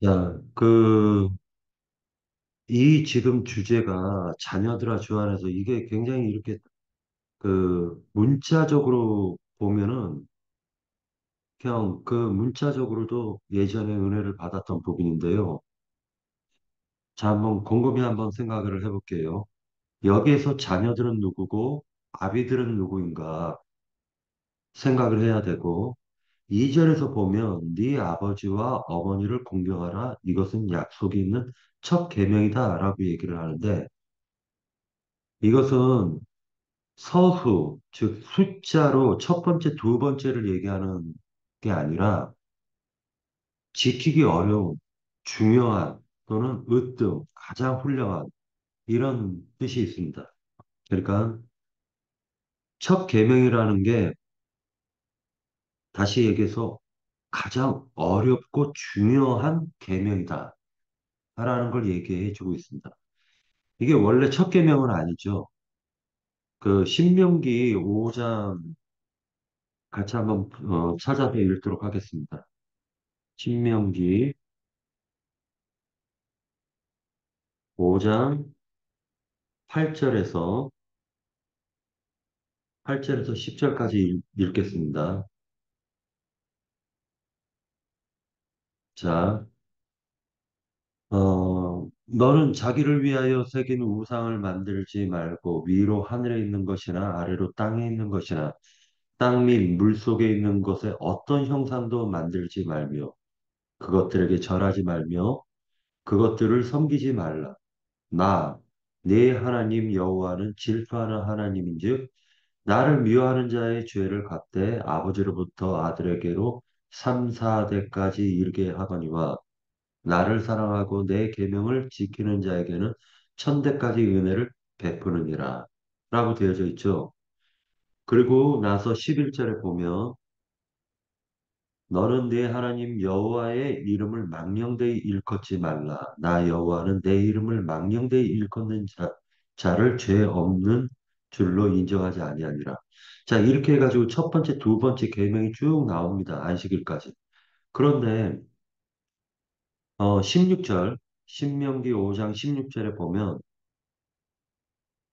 야, 이 지금 주제가 자녀들아 주안에서 이게 굉장히 이렇게 문자적으로 보면은 그냥 문자적으로도 예전에 은혜를 받았던 부분인데요. 자, 한번 곰곰이 한번 생각을 해볼게요. 여기에서 자녀들은 누구고 아비들은 누구인가 생각을 해야 되고 2절에서 보면 네 아버지와 어머니를 공경하라 이것은 약속이 있는 첫 계명이다라고 얘기를 하는데 이것은 서수, 즉 숫자로 첫 번째, 두 번째를 얘기하는 게 아니라 지키기 어려운, 중요한 또는 으뜸, 가장 훌륭한 이런 뜻이 있습니다. 그러니까 첫 계명이라는 게 다시 얘기해서 가장 어렵고 중요한 계명이다 라는 걸 얘기해 주고 있습니다. 이게 원래 첫 계명은 아니죠. 신명기 5장 같이 한번 찾아서 읽도록 하겠습니다. 신명기 5장 8절에서 8절에서 10절까지 읽겠습니다. 자, 너는 자기를 위하여 새긴 우상을 만들지 말고 위로 하늘에 있는 것이나 아래로 땅에 있는 것이나 땅 및 물 속에 있는 것에 어떤 형상도 만들지 말며 그것들에게 절하지 말며 그것들을 섬기지 말라. 나, 네 하나님 여호와는 질투하는 하나님인즉 나를 미워하는 자의 죄를 갚되 아버지로부터 아들에게로 3, 4대까지 이르게 하거니와 나를 사랑하고 내 계명을 지키는 자에게는 천대까지 은혜를 베푸느니라. 라고 되어져 있죠. 그리고 나서 11절에 보면 너는 네 하나님 여호와의 이름을 망령되이 일컫지 말라. 나 여호와는 내 이름을 망령되이 일컫는 자를 죄 없는 줄로 인정하지 아니하니라. 자, 이렇게 해가지고 첫 번째, 두 번째 계명이 쭉 나옵니다. 안식일까지. 그런데 16절, 신명기 5장 16절에 보면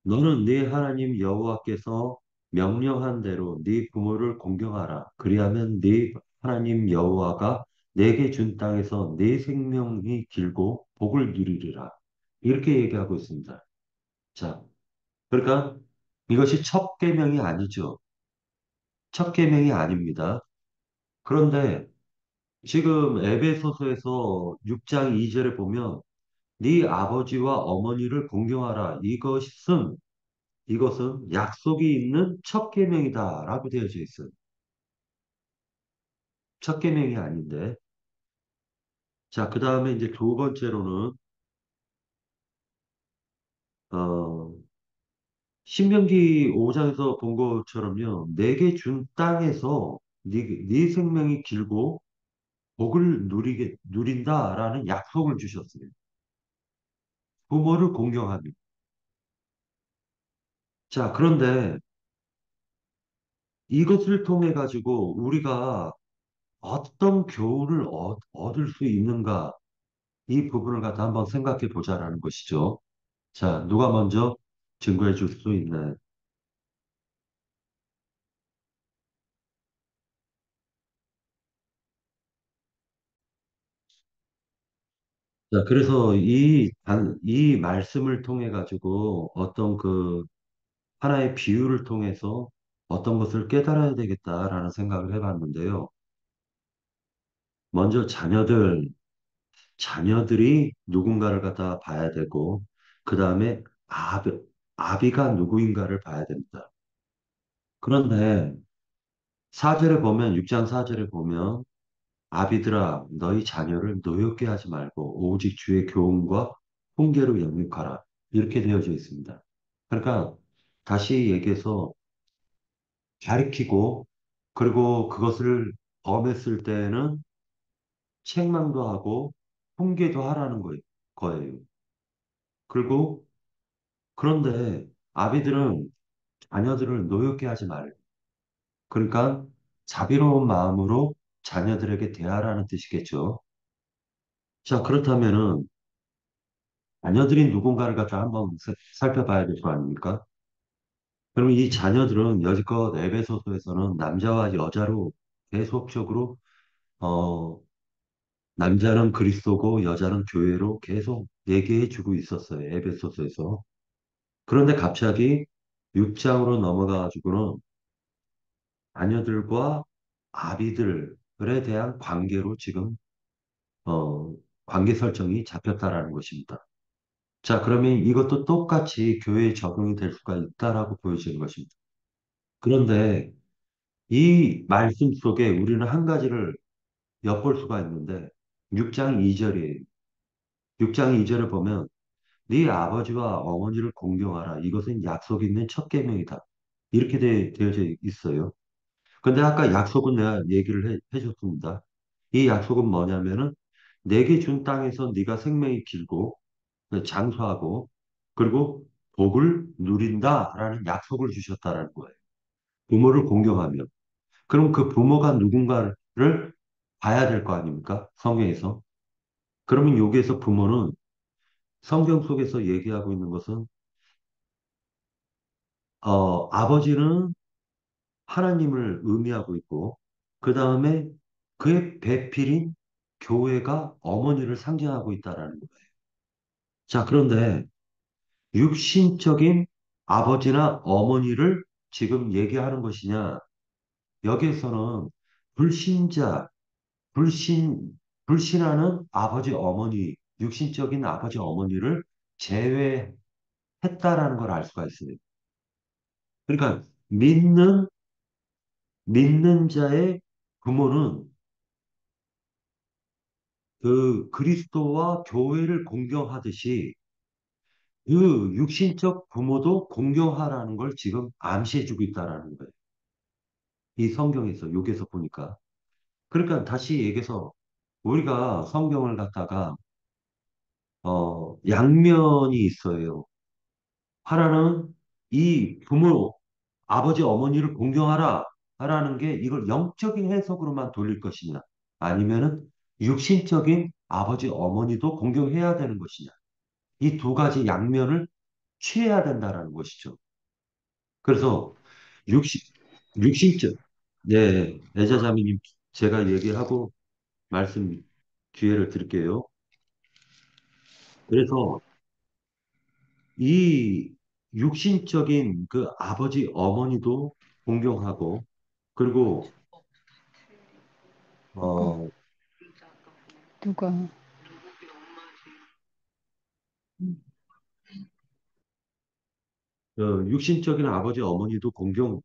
너는 네 하나님 여호와께서 명령한 대로 네 부모를 공경하라. 그리하면 네 하나님 여호와가 내게 준 땅에서 네 생명이 길고 복을 누리리라. 이렇게 얘기하고 있습니다. 자, 그러니까 이것이 첫 계명이 아니죠. 첫 계명이 아닙니다. 그런데 지금 에베소서에서 6장 2절에 보면 네 아버지와 어머니를 공경하라. 이것은 약속이 있는 첫 계명이다라고 되어져 있어요. 첫 계명이 아닌데. 자, 그 다음에 이제 두 번째로는 어, 신명기 5장에서 본 것처럼요. 내게 준 땅에서 네 생명이 길고 복을 누린다라는 약속을 주셨어요. 부모를 공경하며. 자, 그런데 이것을 통해 가지고 우리가 어떤 교훈을 얻을 수 있는가 이 부분을 갖다 한번 생각해 보자라는 것이죠. 자, 누가 먼저 증거해 줄 수 있나요? 자, 그래서 이 말씀을 통해 가지고 어떤 하나의 비유를 통해서 어떤 것을 깨달아야 되겠다라는 생각을 해봤는데요. 먼저 자녀들이 누군가를 갖다 봐야 되고, 그 다음에 아비가 누구인가를 봐야 됩니다. 그런데 4절에 보면, 6장 4절에 보면, 아비들아, 너희 자녀를 노엽게 하지 말고, 오직 주의 교훈과 훈계로 영육하라. 이렇게 되어져 있습니다. 그러니까, 다시 얘기해서, 가르치고, 그리고 그것을 범했을 때는 책망도 하고, 훈계도 하라는 거예요. 그리고, 그런데, 아비들은 자녀들을 노엽게 하지 말고, 그러니까, 자비로운 마음으로 자녀들에게 대하라는 뜻이겠죠. 자, 그렇다면은 자녀들이 누군가를 갖다 한번 살펴봐야 될 거 아닙니까? 그럼 이 자녀들은 여지껏 에베소서에서는 남자와 여자로 계속적으로 어, 남자는 그리스도고 여자는 교회로 계속 얘기해 주고 있었어요. 에베소서에서. 그런데 갑자기 6장으로 넘어가가지고는 자녀들과 아비들에 대한 관계로 지금 어, 관계 설정이 잡혔다라는 것입니다. 자, 그러면 이것도 똑같이 교회에 적용이 될 수가 있다라고 보여지는 것입니다. 그런데 이 말씀 속에 우리는 한 가지를 엿볼 수가 있는데 6장 2절이에요. 6장 2절을 보면 네 아버지와 어머니를 공경하라. 이것은 약속 있는 첫 계명이다. 이렇게 되어져 있어요. 근데 아까 약속은 내가 얘기를 해줬습니다. 이 약속은 뭐냐면은 내게 준 땅에서 네가 생명이 길고 장수하고 그리고 복을 누린다라는 약속을 주셨다라는 거예요. 부모를 공경하며. 그럼 그 부모가 누군가를 봐야 될 거 아닙니까? 성경에서. 그러면 여기에서 부모는 성경 속에서 얘기하고 있는 것은 아버지는 하나님을 의미하고 있고 그 다음에 그의 배필인 교회가 어머니를 상징하고 있다라는 거예요. 자, 그런데 육신적인 아버지나 어머니를 지금 얘기하는 것이냐? 여기에서는 불신자, 불신, 불신하는 아버지, 어머니, 육신적인 아버지, 어머니를 제외했다라는 걸 알 수가 있어요. 그러니까 믿는 자의 부모는 그 그리스도와 교회를 공경하듯이 그 육신적 부모도 공경하라는 걸 지금 암시해주고 있다라는 거예요. 이 성경에서, 여기서 보니까. 그러니까 다시 얘기해서 우리가 성경을 갖다가 양면이 있어요. 하나는 이 부모, 아버지, 어머니를 공경하라 라는 게 이걸 영적인 해석으로만 돌릴 것이냐 아니면은 육신적인 아버지, 어머니도 공경해야 되는 것이냐 이 두 가지 양면을 취해야 된다라는 것이죠. 그래서 육신, 육신적, 네, 애자자매님 제가 얘기하고 말씀 기회를 드릴게요. 그래서 이 육신적인 그 아버지, 어머니도 공경하고, 그리고, 누가 어, 누가 육신적인 아버지, 어머니도 공경하는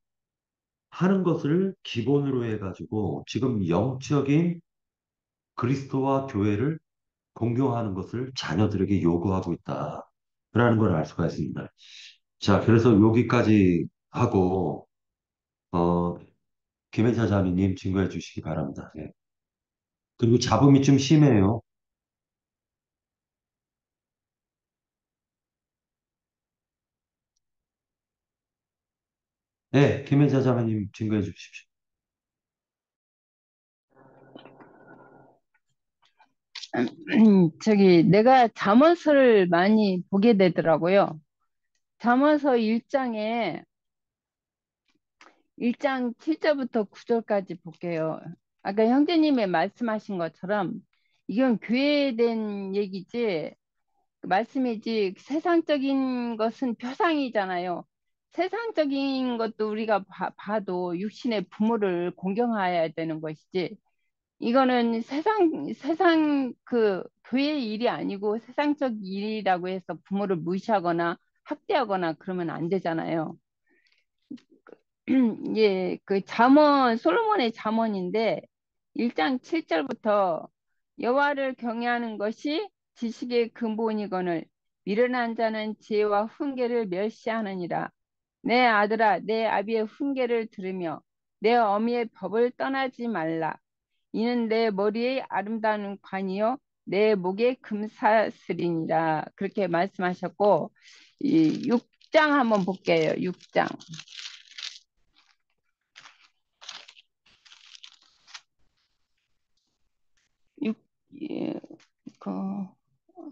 것을 기본으로 해가지고, 지금 영적인 그리스도와 교회를 공경하는 것을 자녀들에게 요구하고 있다. 라는 걸 알 수가 있습니다. 자, 그래서 여기까지 하고, 어, 김혜자 자매님 증거해 주시기 바랍니다. 예. 그리고 잡음이 좀 심해요. 네, 김혜자 자매님 증거해 주십시오. 저기 내가 잠언서를 많이 보게 되더라고요. 잠언서 1장 7절부터 9절까지 볼게요. 아까 형제님의 말씀하신 것처럼 이건 교회에 대한 얘기지 말씀이지 세상적인 것은 표상이잖아요. 세상적인 것도 우리가 봐도 육신의 부모를 공경해야 되는 것이지 이거는 세상 그 교회 일이 아니고 세상적 일이라고 해서 부모를 무시하거나 학대하거나 그러면 안 되잖아요. 예, 그 잠언 솔로몬의 잠언인데 1장 7절부터 여호와를 경외하는 것이 지식의 근본이거늘 미련한 자는 지혜와 훈계를 멸시하느니라. 내 아들아 내 아비의 훈계를 들으며 내 어미의 법을 떠나지 말라. 이는 내 머리의 아름다운 관이요 내 목의 금사슬이니라. 그렇게 말씀하셨고 이 6장 한번 볼게요. 6장. 6,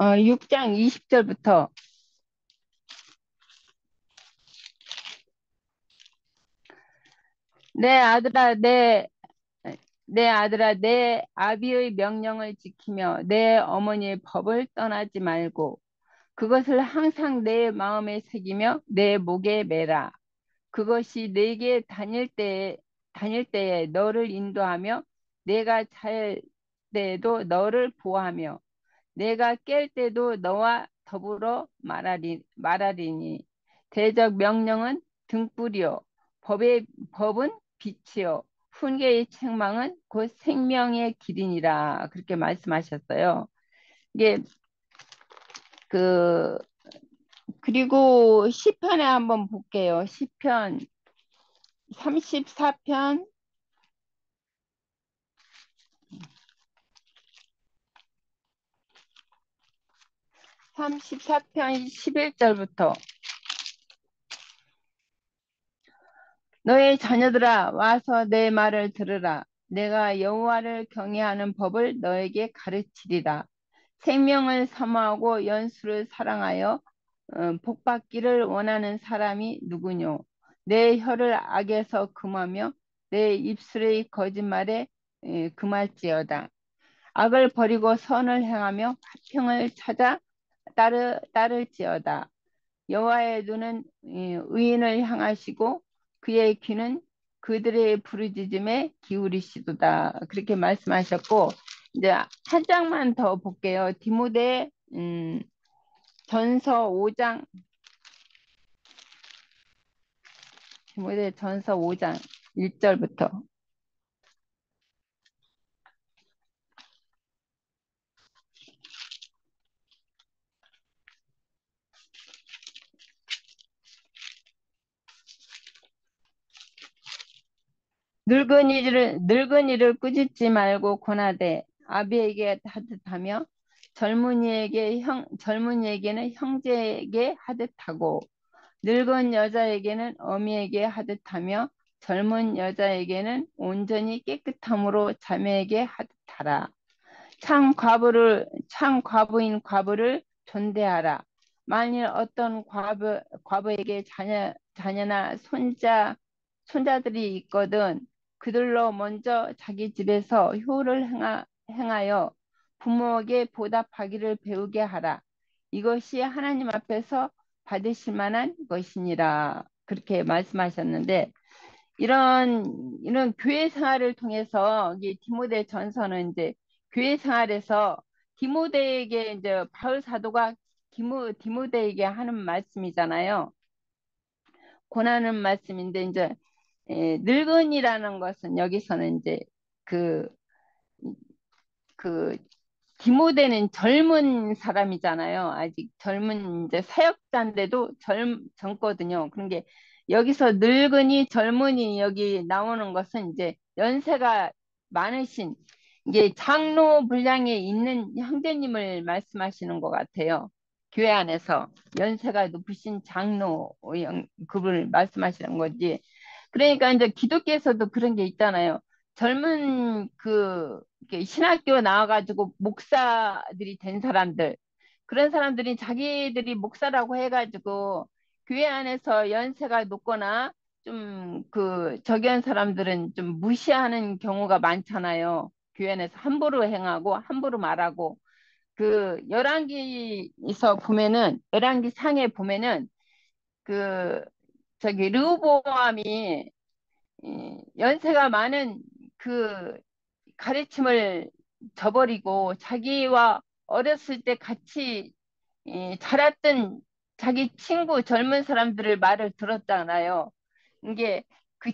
6장 20절부터 내 아들아 내 아들아 내 아비의 명령을 지키며 내 어머니의 법을 떠나지 말고 그것을 항상 내 마음에 새기며 내 목에 매라. 그것이 내게 다닐 때에 너를 인도하며 내가 잘 때에도 너를 보호하며 내가 깰 때도 너와 더불어 말하리니 대적 명령은 등불이요 법은 빛이요 훈계의 책망은 곧 생명의 길이니라 그렇게 말씀하셨어요. 이게 그 그리고 시편에 한번 볼게요. 시편 34편 34편 11절부터 너의 자녀들아 와서 내 말을 들으라. 내가 여호와를 경외하는 법을 너에게 가르치리라. 생명을 사모하고 연수를 사랑하여 복받기를 원하는 사람이 누구뇨? 내 혀를 악에서 금하며 내 입술의 거짓말에 금할지어다. 악을 버리고 선을 행하며 화평을 찾아 따를지어다. 여호와의 눈은 의인을 향하시고 그의 귀는 그들의 부르짖음에 기울이시도다. 그렇게 말씀하셨고 이제 한 장만 더 볼게요. 디모데 전서 5장 디모데 전서 5장 1절부터 늙은이를 꾸짖지 말고 권하되 아비에게 하듯하며 젊은이에게는 형제에게 하듯하고 늙은 여자에게는 어미에게 하듯하며 젊은 여자에게는 온전히 깨끗함으로 자매에게 하듯하라. 참 과부인 과부를 존대하라. 만일 어떤 과부에게 자녀나 손자들이 있거든 그들로 먼저 자기 집에서 효를 행하여 부모에게 보답하기를 배우게 하라. 이것이 하나님 앞에서 받으실 만한 것이니라. 그렇게 말씀하셨는데 이런 교회 생활을 통해서 이 디모데 전서는 이제 교회 생활에서 디모데에게 이제 바울 사도가 디모데에게 하는 말씀이잖아요. 권하는 말씀인데 이제 늙은이라는 것은 여기서는 이제 그, 그 디모데는 젊은 사람이잖아요. 아직 젊은 이제 사역자인데도 젊거든요. 그런 게 여기서 늙은이 젊은이 여기 나오는 것은 이제 연세가 많으신 이게 장로 분량에 있는 형제님을 말씀하시는 것 같아요. 교회 안에서 연세가 높으신 장로 그분을 말씀하시는 거지. 그러니까 이제 기독교에서도 그런 게 있잖아요. 젊은 이렇게 신학교 나와가지고 목사들이 된 사람들, 그런 사람들이 자기들이 목사라고 해가지고 교회 안에서 연세가 높거나 좀 저기 한 사람들은 좀 무시하는 경우가 많잖아요. 교회 안에서 함부로 행하고 함부로 말하고 열왕기에서 보면은 열왕기 상에 보면은 그 저기 르호보암이 연세가 많은 그 가르침을 저버리고 자기와 어렸을 때 같이 자랐던 자기 친구 젊은 사람들을 말을 들었잖아요. 이게 그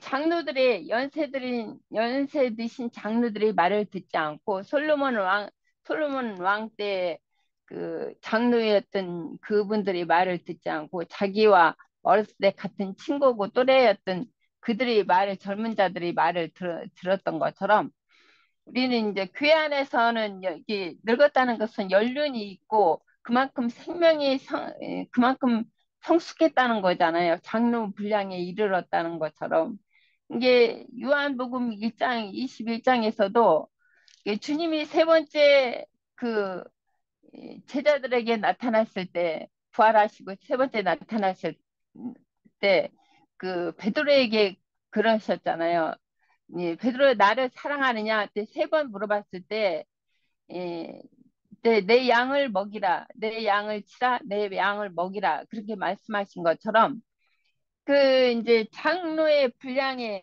연세 드신 장로들의 말을 듣지 않고 솔로몬 왕 때 그 장로였던 그분들의 말을 듣지 않고 자기와 어렸을 때 같은 친구고 또래였던 그들의 말을 젊은 자들의 말을 들었던 것처럼 우리는 이제 교회 안에서는 여기 늙었다는 것은 연륜이 있고 그만큼 그만큼 성숙했다는 거잖아요. 장로 분량에 이르렀다는 것처럼. 이게 요한복음 1장 21장에서도 주님이 세 번째 그 제자들에게 나타났을 때, 부활하시고 세 번째 나타났을 때 그 베드로에게 그러셨잖아요. 베드로 나를 사랑하느냐 때 세 번 물어봤을 때 예, 내 양을 먹이라, 내 양을 치라, 내 양을 먹이라 그렇게 말씀하신 것처럼 그 이제 장로의 분량에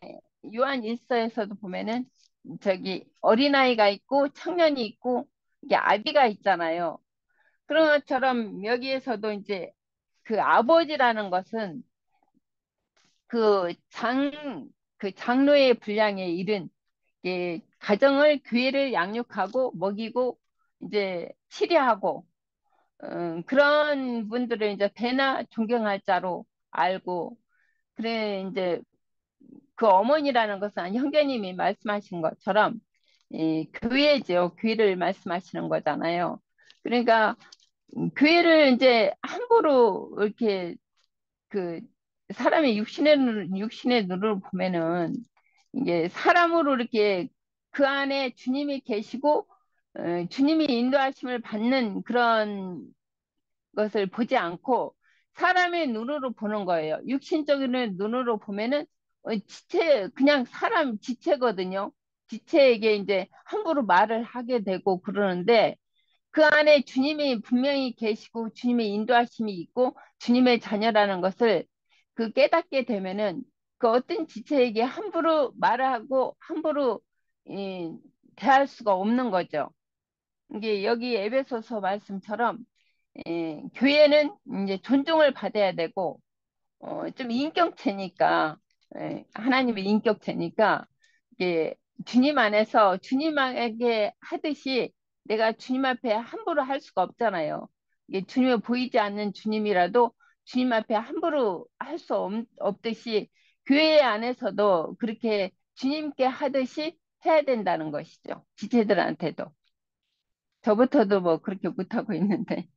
요한 일서에서도 보면은 저기 어린아이가 있고 청년이 있고 이게 아비가 있잖아요. 그런 것처럼 여기에서도 이제 그 아버지라는 것은 그 그 장로의 분량에 이른 가정을 교회를 양육하고 먹이고 이제 치료하고 그런 분들을 이제 대나 존경할 자로 알고 그래 이제 그 어머니라는 것은 형제님이 말씀하신 것처럼 교회죠. 교회를 말씀하시는 거잖아요. 그러니까 교회를 이제 함부로 이렇게 그 사람의 육신의 눈으로 보면은 이게 사람으로 이렇게 그 안에 주님이 계시고 주님이 인도하심을 받는 그런 것을 보지 않고 사람의 눈으로 보는 거예요. 육신적인 눈으로 보면은 지체 그냥 사람 지체거든요. 지체에게 이제 함부로 말을 하게 되고 그러는데 그 안에 주님이 분명히 계시고 주님의 인도하심이 있고 주님의 자녀라는 것을 그 깨닫게 되면은 그 어떤 지체에게 함부로 말하고 함부로 이, 대할 수가 없는 거죠. 이게 여기 에베소서 말씀처럼 교회는 이제 존중을 받아야 되고 좀 인격체니까 하나님의 인격체니까 이게 주님 안에서 주님에게 하듯이 내가 주님 앞에 함부로 할 수가 없잖아요. 이게 주님을 보이지 않는 주님이라도 주님 앞에 함부로 할 수 없듯이 교회 안에서도 그렇게 주님께 하듯이 해야 된다는 것이죠. 지체들한테도. 저부터도 뭐 그렇게 못하고 있는데.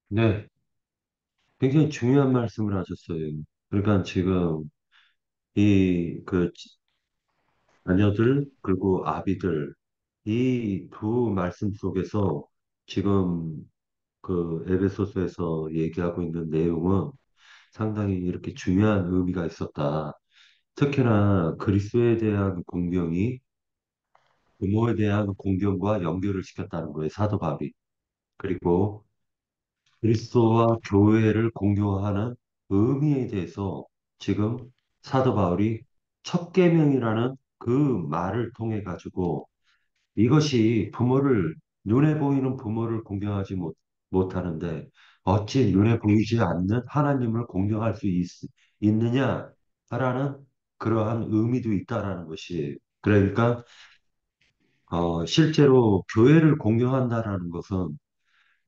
네, 굉장히 중요한 말씀을 하셨어요. 그러니까 지금 그 자녀들 그리고 아비들 이 두 말씀 속에서 지금 그 에베소서에서 얘기하고 있는 내용은 상당히 이렇게 중요한 의미가 있었다. 특히나 그리스도에 대한 공경이 부모에 대한 공경과 연결을 시켰다는 거예요, 사도 바울이. 그리고 그리스도와 교회를 공경하는 의미에 대해서 지금 사도 바울이 첫 계명이라는 그 말을 통해 가지고 이것이 눈에 보이는 부모를 공경하지 못하는데 어찌 눈에 보이지 않는 하나님을 공경할 수 있느냐라는 그러한 의미도 있다라는 것이 그러니까 실제로 교회를 공경한다라는 것은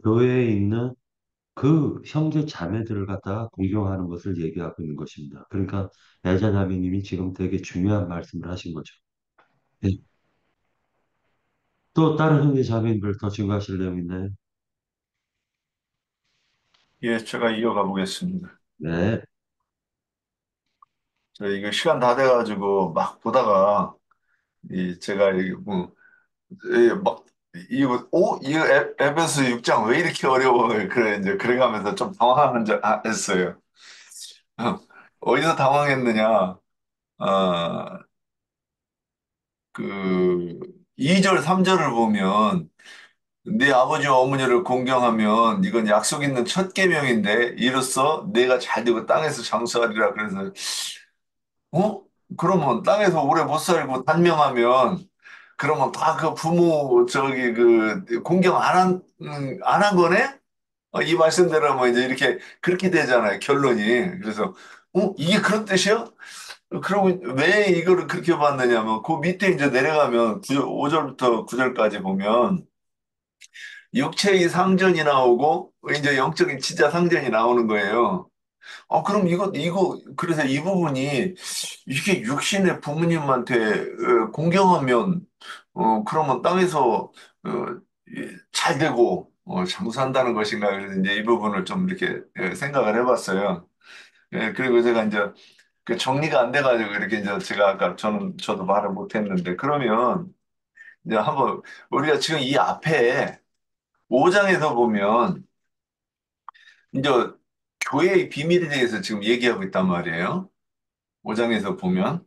교회에 있는 그 형제 자매들을 갖다가 공경하는 것을 얘기하고 있는 것입니다. 그러니까 야자나미님이 지금 되게 중요한 말씀을 하신 거죠. 네. 또 다른 형제 자매님들 더 증거하실 내용 있나요? 예, 제가 이어가 보겠습니다. 네. 저 이거 시간 다 돼가지고 막 보다가 제가 막 이거 에베소 6장 왜 이렇게 어려워? 그래 이제 그래가면서 좀 했어요. 어디서 당황했느냐? 그 2절, 3절을 보면 네 아버지와 어머니를 공경하면 이건 약속 있는 첫 계명인데 이로써 내가 잘 되고 땅에서 장수하리라 그래서 그러면 땅에서 오래 못 살고 단명하면 그러면 다 그 부모 공경 안 한 거네? 이 말씀대로 이제 이렇게 그렇게 되잖아요. 결론이. 그래서 이게 그런 뜻이야? 그러고 왜 이거를 그렇게 봤느냐면 그 밑에 이제 내려가면 5절부터 9절까지 보면 육체의 상전이 나오고 이제 영적인 진짜 상전이 나오는 거예요. 그럼 그래서 이 부분이, 이게 육신의 부모님한테 공경하면, 그러면 땅에서, 잘 되고, 장수한다는 것인가. 그래서 이제 이 부분을 좀 이렇게 생각을 해봤어요. 그리고 제가 이제 그 정리가 안 돼가지고 이렇게 이제 제가 아까 저도 말을 못 했는데, 그러면 이제 한번 우리가 지금 이 앞에 5장에서 보면 이제 교회의 비밀에 대해서 지금 얘기하고 있단 말이에요. 5장에서 보면.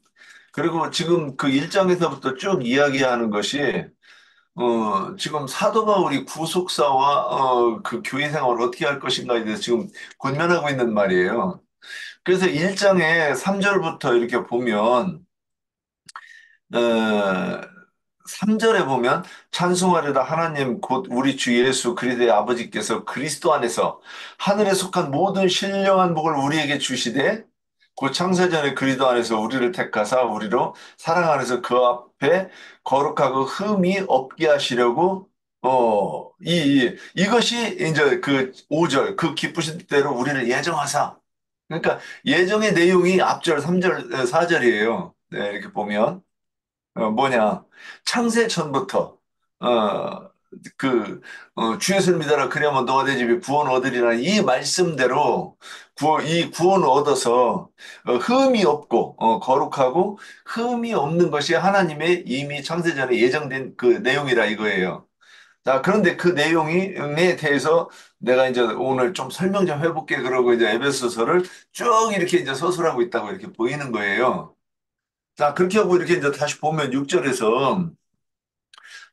그리고 지금 그 1장에서부터 쭉 이야기하는 것이 지금 사도 바울이 구속사와 그 교회 생활을 어떻게 할 것인가에 대해서 지금 권면하고 있는 말이에요. 그래서 1장에 3절부터 이렇게 보면 어, 3절에 보면 찬송하려다 하나님 곧 우리 주 예수 그리스도의 아버지께서 그리스도 안에서 하늘에 속한 모든 신령한 복을 우리에게 주시되 곧 창세전에 그리스도 안에서 우리를 택하사 우리로 사랑 안에서 그 앞에 거룩하고 흠이 없게 하시려고 이것이 이제 그 5절 그 기쁘신 대로 우리를 예정하사 그러니까 예정의 내용이 앞절 3절 4절이에요. 네, 이렇게 보면 뭐냐, 창세 전부터, 어, 주 예수를 믿어라. 그러면 너가 내 집에 구원 얻으리라는 이 말씀대로 이 구원을 얻어서 흠이 없고, 거룩하고 흠이 없는 것이 하나님의 이미 창세전에 예정된 그 내용이라 이거예요. 자, 그런데 그 내용에 대해서 내가 이제 오늘 좀 설명 좀 해볼게. 그러고 이제 에베소서를 쭉 이렇게 이제 서술하고 있다고 이렇게 보이는 거예요. 자, 그렇게 하고 이렇게 이제 다시 보면 6절에서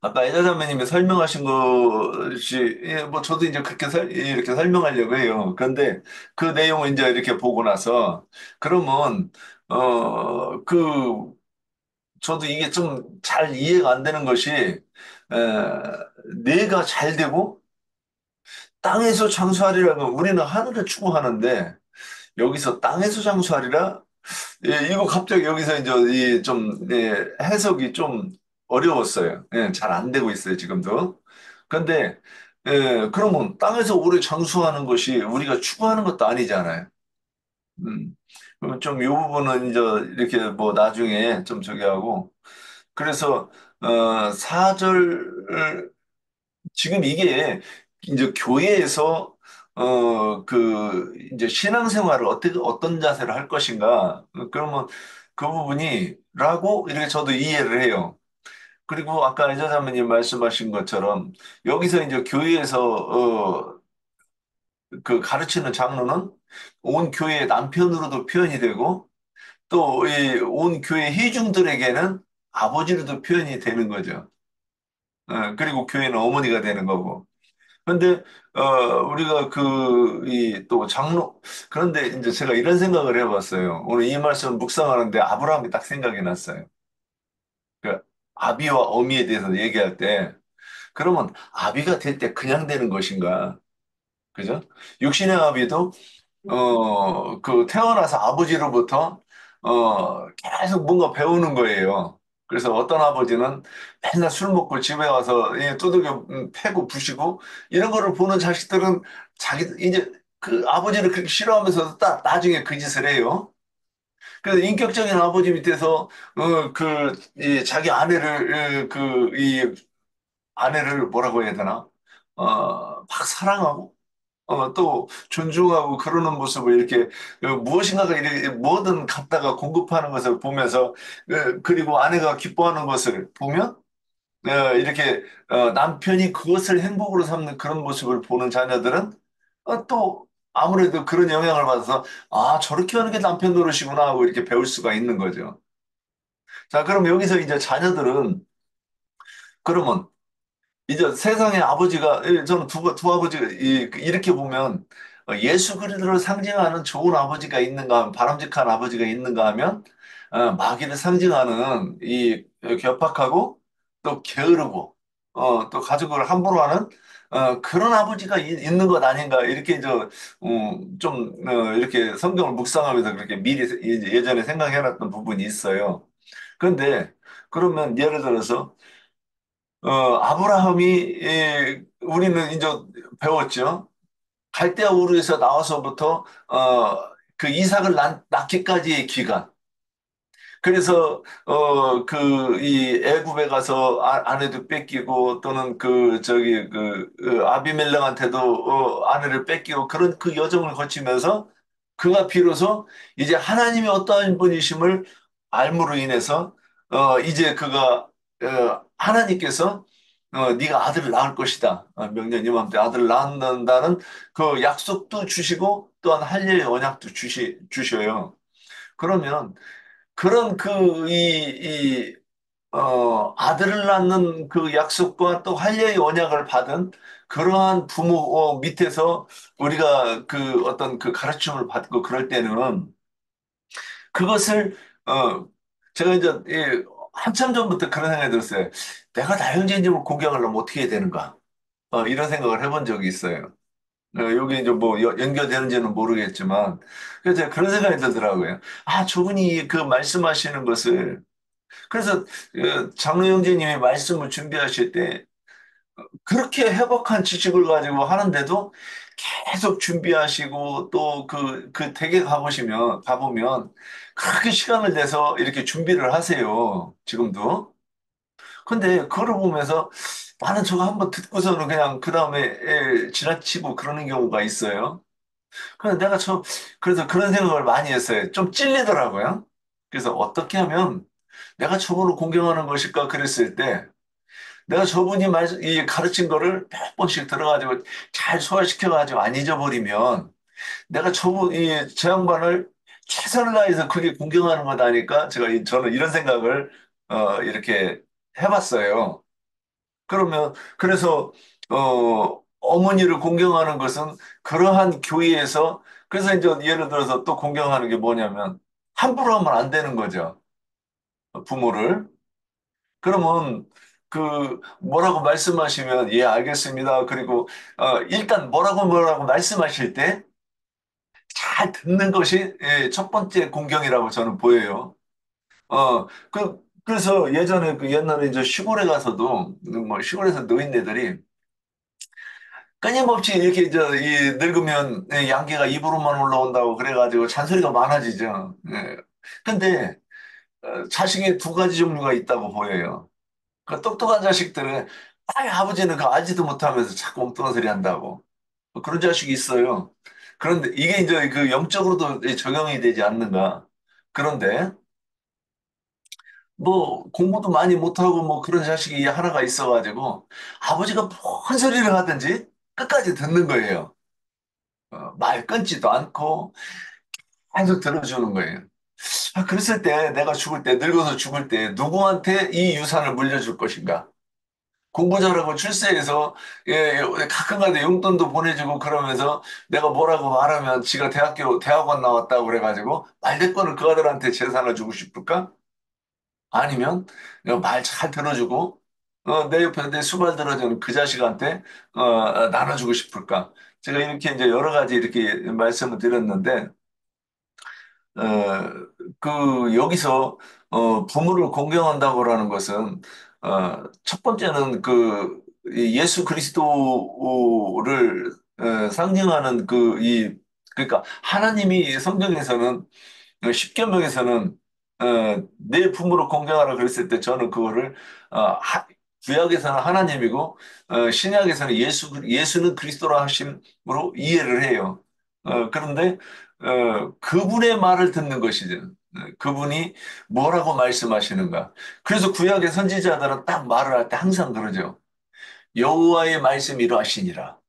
아까 에다자매님이 설명하신 것이 예, 뭐 저도 이제 그렇게 이렇게 설명하려고 해요. 그런데 그 내용을 이제 이렇게 보고 나서 그러면 그 저도 이게 좀 잘 이해가 안 되는 것이 뇌가 잘 되고 땅에서 장수하리라면 우리는 하늘을 추구하는데 여기서 땅에서 장수하리라 예, 이거 갑자기 여기서 이제 이좀 예, 해석이 좀 어려웠어요. 예, 잘 안 되고 있어요, 지금도. 근데 그러면 땅에서 오래 장수하는 것이 우리가 추구하는 것도 아니잖아요. 그럼 좀 이 부분은 이제 이렇게 뭐 나중에 좀 저기 하고 그래서 4절 지금 이게 이제 교회에서 이제 신앙생활을 어떻게 어떤 자세로 할 것인가 그러면 그 부분이라고 이렇게 저도 이해를 해요. 그리고 아까 이자자매님 말씀하신 것처럼 여기서 이제 교회에서 그 가르치는 장로는 온 교회의 남편으로도 표현이 되고 또 이 온 교회 회중들에게는 아버지로도 표현이 되는 거죠. 그리고 교회는 어머니가 되는 거고. 근데 우리가 이 또 장로 그런데 이제 제가 이런 생각을 해봤어요. 오늘 이 말씀 묵상하는데 아브라함이 딱 생각이 났어요. 그 아비와 어미에 대해서 얘기할 때 그러면 아비가 될 때 그냥 되는 것인가? 그죠? 육신의 아비도 그 태어나서 아버지로부터 계속 뭔가 배우는 거예요. 그래서 어떤 아버지는 맨날 술 먹고 집에 와서 두들겨 패고 부시고 이런 거를 보는 자식들은 자기 이제 그 아버지를 그렇게 싫어하면서 딱 나중에 그 짓을 해요. 그래서 인격적인 아버지 밑에서 이 자기 아내를 이 아내를 뭐라고 해야 되나? 막 사랑하고 또 존중하고 그러는 모습을 이렇게 무엇인가가 이렇게 뭐든 갖다가 공급하는 것을 보면서 그리고 아내가 기뻐하는 것을 보면 이렇게 남편이 그것을 행복으로 삼는 그런 모습을 보는 자녀들은 또 아무래도 그런 영향을 받아서 아 저렇게 하는 게 남편 노릇이구나 하고 이렇게 배울 수가 있는 거죠. 자, 그럼 여기서 이제 자녀들은 그러면 이제 세상의 아버지가 저는 두 아버지가 이렇게 보면 예수 그리스도를 상징하는 좋은 아버지가 있는가 하면 바람직한 아버지가 있는가 하면 마귀를 상징하는 이 괴팍하고 또 게으르고 또 가족을 함부로 하는 그런 아버지가 있는 것 아닌가 이렇게 좀 이렇게 성경을 묵상하면서 그렇게 미리 예전에 생각해놨던 부분이 있어요. 그런데 그러면 예를 들어서 아브라함이, 우리는 이제 배웠죠. 갈대아 우르에서 나와서부터, 그 이삭을 낳기까지의 기간. 그래서, 이 애굽에 가서 아내도 뺏기고 또는 아비멜렉한테도, 아내를 뺏기고 그런 그 여정을 거치면서 그가 비로소 이제 하나님이 어떠한 분이심을 알므로 인해서, 이제 그가 하나님께서 네가 아들을 낳을 것이다. 명년 이맘때 아들을 낳는다는 그 약속도 주시고 또한 할례의 언약도 주셔요. 그러면 그런 아들을 낳는 그 약속과 또 할례의 언약을 받은 그러한 부모 밑에서 우리가 그 어떤 그 가르침을 받고 그럴 때는 그것을 제가 이제 한참 전부터 그런 생각이 들었어요. 내가 다형제님을 공경하려면 어떻게 해야 되는가? 이런 생각을 해본 적이 있어요. 여기 이제 뭐 연결되는지는 모르겠지만 그래서 제가 그런 생각이 들더라고요. 아, 저분이 그 말씀하시는 것을 그래서 장로 형제님이 말씀을 준비하실 때 그렇게 회복한 지식을 가지고 하는데도 계속 준비하시고 또 그 댁에 가보면 그렇게 시간을 내서 이렇게 준비를 하세요. 지금도. 근데 그걸 보면서 나는 저거 한번 듣고서는 그냥 그 다음에 지나치고 그러는 경우가 있어요. 그래서 그래서 그런 생각을 많이 했어요. 좀 찔리더라고요. 그래서 어떻게 하면 내가 저분을 공경하는 것일까 그랬을 때 내가 저분이 이 가르친 거를 몇 번씩 들어가지고 잘 소화시켜가지고 안 잊어버리면 내가 저 양반을 최선을 다해서 그게 공경하는 거다니까 저는 이런 생각을 이렇게 해봤어요. 그래서 어머니를 공경하는 것은 그러한 교회에서 그래서 이제 예를 들어서 또 공경하는 게 뭐냐면 함부로 하면 안 되는 거죠. 부모를. 그러면 뭐라고 말씀하시면 예 알겠습니다. 그리고 일단 뭐라고 말씀하실 때 잘 듣는 것이 첫 번째 공경이라고 저는 보여요. 그래서 예전에 옛날에 이제 시골에 가서도 뭐 시골에서 노인네들이 끊임없이 이렇게 늙으면 양계가 입으로만 올라온다고 그래가지고 잔소리가 많아지죠. 예. 근데 자식이 두 가지 종류가 있다고 보여요. 그 똑똑한 자식들은 아버지는 그 알지도 못하면서 자꾸 엉뚱한 소리 한다고. 뭐 그런 자식이 있어요. 그런데 이게 이제 그 영적으로도 적용이 되지 않는가. 그런데 뭐 공부도 많이 못하고 뭐 그런 자식이 하나가 있어가지고 아버지가 뭔 소리를 하든지 끝까지 듣는 거예요. 말 끊지도 않고 계속 들어주는 거예요. 그랬을 때 내가 죽을 때 늙어서 죽을 때 누구한테 이 유산을 물려줄 것인가? 공부 잘하고 출세해서 가끔가다 용돈도 보내주고 그러면서 내가 뭐라고 말하면 지가 대학원 나왔다고 그래가지고 말대꾸는 그 아들한테 재산을 주고 싶을까? 아니면 내가 말 잘 들어주고 내 옆에 내 수발 들어주는 그 자식한테 나눠주고 싶을까? 제가 이렇게 이제 여러 가지 이렇게 말씀을 드렸는데 여기서, 부모를 공경한다고라는 것은, 첫 번째는 이 예수 그리스도를, 상징하는 그러니까 하나님이 성경에서는, 십계명에서는, 내 부모를 공경하라 그랬을 때 저는 그거를, 구약에서는 하나님이고, 신약에서는 예수는 그리스도라 하심으로 이해를 해요. 그런데, 그분의 말을 듣는 것이죠. 그분이 뭐라고 말씀하시는가. 그래서 구약의 선지자들은 딱 말을 할 때 항상 그러죠. 여호와의 말씀이 이러하시니라.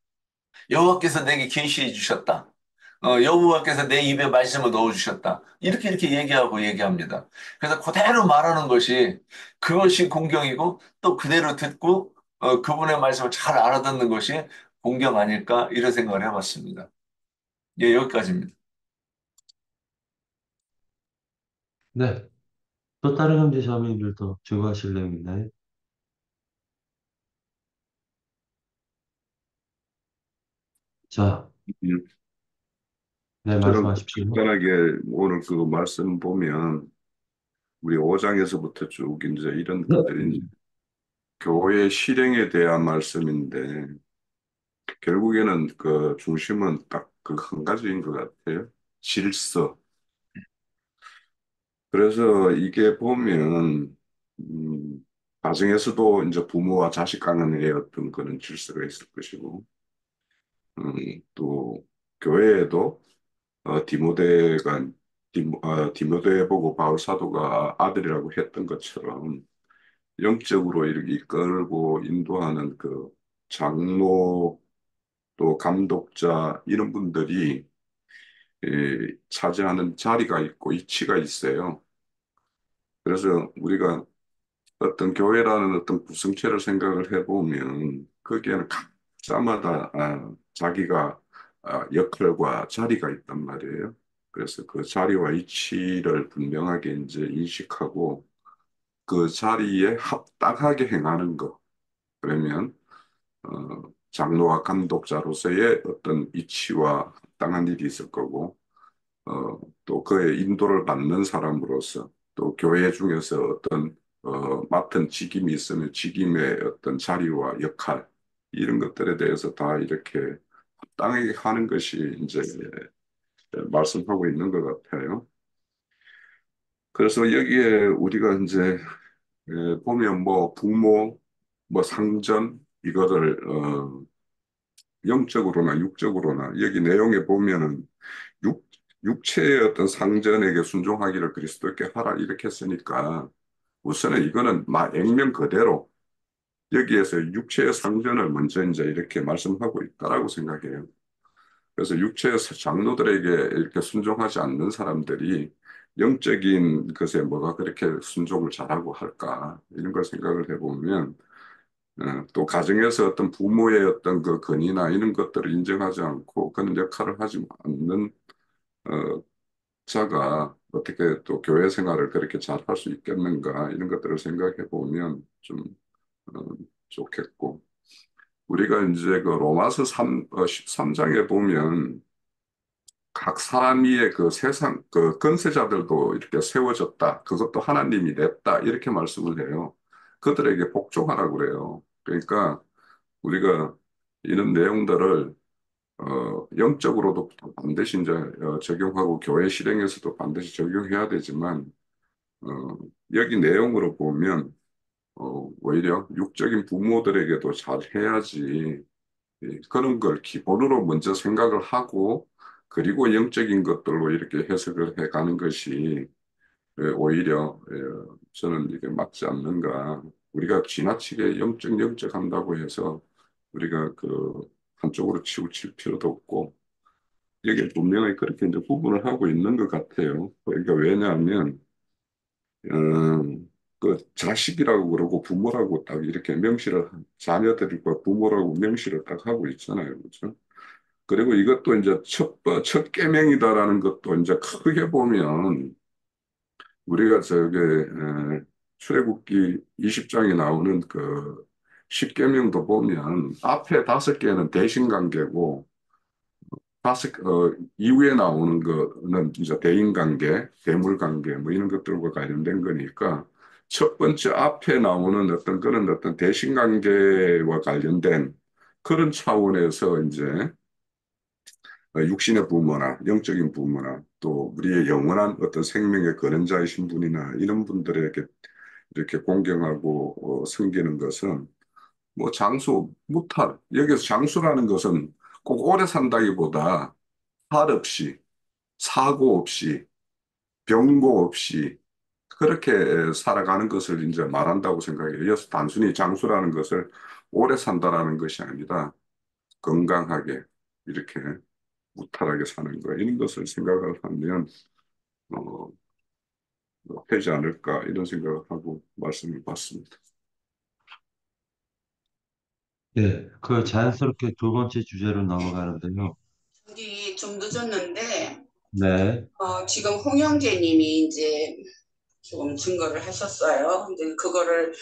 여호와께서 내게 계시해 주셨다. 여호와께서 내 입에 말씀을 넣어 주셨다. 이렇게 얘기합니다. 그래서 그대로 말하는 것이 그것이 공경이고 또 그대로 듣고 그분의 말씀을 잘 알아듣는 것이 공경 아닐까 이런 생각을 해봤습니다. 예, 여기까지입니다. 네. 또 다른 형제 자매님들 더 증거하실 내용 있나요? 자, 음, 네, 저는 말씀하십시오. 간단하게 오늘 그 말씀 보면 우리 5장에서부터 쭉 이제 이런 것들이 이제 교회 실행에 대한 말씀인데 결국에는 그 중심은 딱 그 한 가지인 것 같아요. 질서. 그래서 이게 보면 가정에서도 이제 부모와 자식 간의 어떤 그런 질서가 있을 것이고 또 교회에도 디모데가 디모데 보고 바울 사도가 아들이라고 했던 것처럼 영적으로 이렇게 이끌고 인도하는 그 장로 또 감독자 이런 분들이 차지하는 자리가 있고 위치가 있어요. 그래서 우리가 어떤 교회라는 어떤 구성체를 생각을 해보면 거기에는 각자마다 자기가 역할과 자리가 있단 말이에요. 그래서 그 자리와 위치를 분명하게 이제 인식하고 그 자리에 합당하게 행하는 것. 그러면 장로와 감독자로서의 어떤 위치와 합당한 일이 있을 거고 또 그의 인도를 받는 사람으로서 또 교회 중에서 어떤 맡은 직임이 있으면 직임의 어떤 자리와 역할 이런 것들에 대해서 다 이렇게 합당하게 하는 것이 이제 말씀하고 있는 것 같아요. 그래서 여기에 우리가 이제 보면 뭐 부모, 뭐 상전 이거를 영적으로나 육적으로나 여기 내용에 보면은 육, 육체의 어떤 상전에게 순종하기를 그리스도께 하라 이렇게 했으니까 우선은 이거는 액면 그대로 여기에서 육체의 상전을 먼저 이제 이렇게 말씀하고 있다라고 생각해요. 그래서 육체의 장로들에게 이렇게 순종하지 않는 사람들이 영적인 것에 뭐가 그렇게 순종을 잘하고 할까 이런 걸 생각을 해보면 또 가정에서 어떤 부모의 어떤 그 권위나 이런 것들을 인정하지 않고 그런 역할을 하지 않는 어, 자가 어떻게 또 교회 생활을 그렇게 잘 할 수 있겠는가 이런 것들을 생각해 보면 좀 어, 좋겠고 우리가 이제 그 로마서 13장에 보면 각 사람의 그 세상 그 권세자들도 이렇게 세워졌다. 그것도 하나님이 냈다. 이렇게 말씀을 해요. 그들에게 복종하라고 그래요. 그러니까 우리가 이런 내용들을 영적으로도 반드시 이제 적용하고 교회 실행에서도 반드시 적용해야 되지만 어, 여기 내용으로 보면 오히려 육적인 부모들에게도 잘 해야지 그런 걸 기본으로 먼저 생각을 하고 그리고 영적인 것들로 이렇게 해석을 해가는 것이 오히려 저는 이게 맞지 않는가. 우리가 지나치게 영적 한다고 해서 우리가 그 한쪽으로 치우칠 필요도 없고 여기 분명히 그렇게 이제 구분을 하고 있는 것 같아요. 그러니까 왜냐하면 그 자식이라고 그러고 부모라고 딱 이렇게 명시를 자녀들과 부모라고 명시를 딱 하고 있잖아요, 그렇죠? 그리고 이것도 이제 첫 계명이다라는 것도 이제 크게 보면 우리가 출애굽기 20장에 나오는 그 10계명도 보면 앞에 5개는 대신관계고 이후에 나오는 거는 이제 대인관계, 대물관계 뭐 이런 것들과 관련된 거니까 첫 번째 앞에 나오는 어떤 그런 어떤 대신관계와 관련된 그런 차원에서 이제 육신의 부모나 영적인 부모나 또 우리의 영원한 어떤 생명의 근원자이신 분이나 이런 분들에게 이렇게 공경하고 섬기는 것은 뭐 장수, 무탈. 여기서 장수라는 것은 꼭 오래 산다기보다 탈 없이, 사고 없이, 병고 없이 그렇게 살아가는 것을 이제 말한다고 생각해요. 여기서 단순히 장수라는 것을 오래 산다라는 것이 아니라 건강하게 이렇게 무탈하게 사는 거 이런 것을 생각을 하면 어, 되지 않을까 이런 생각을 하고 말씀을 받습니다. 네, 그 자연스럽게 두 번째 주제로 넘어가는데요. 우리 좀 늦었는데, 네, 지금 홍영재님이 이제 조금 증거를 하셨어요. 근데 그거를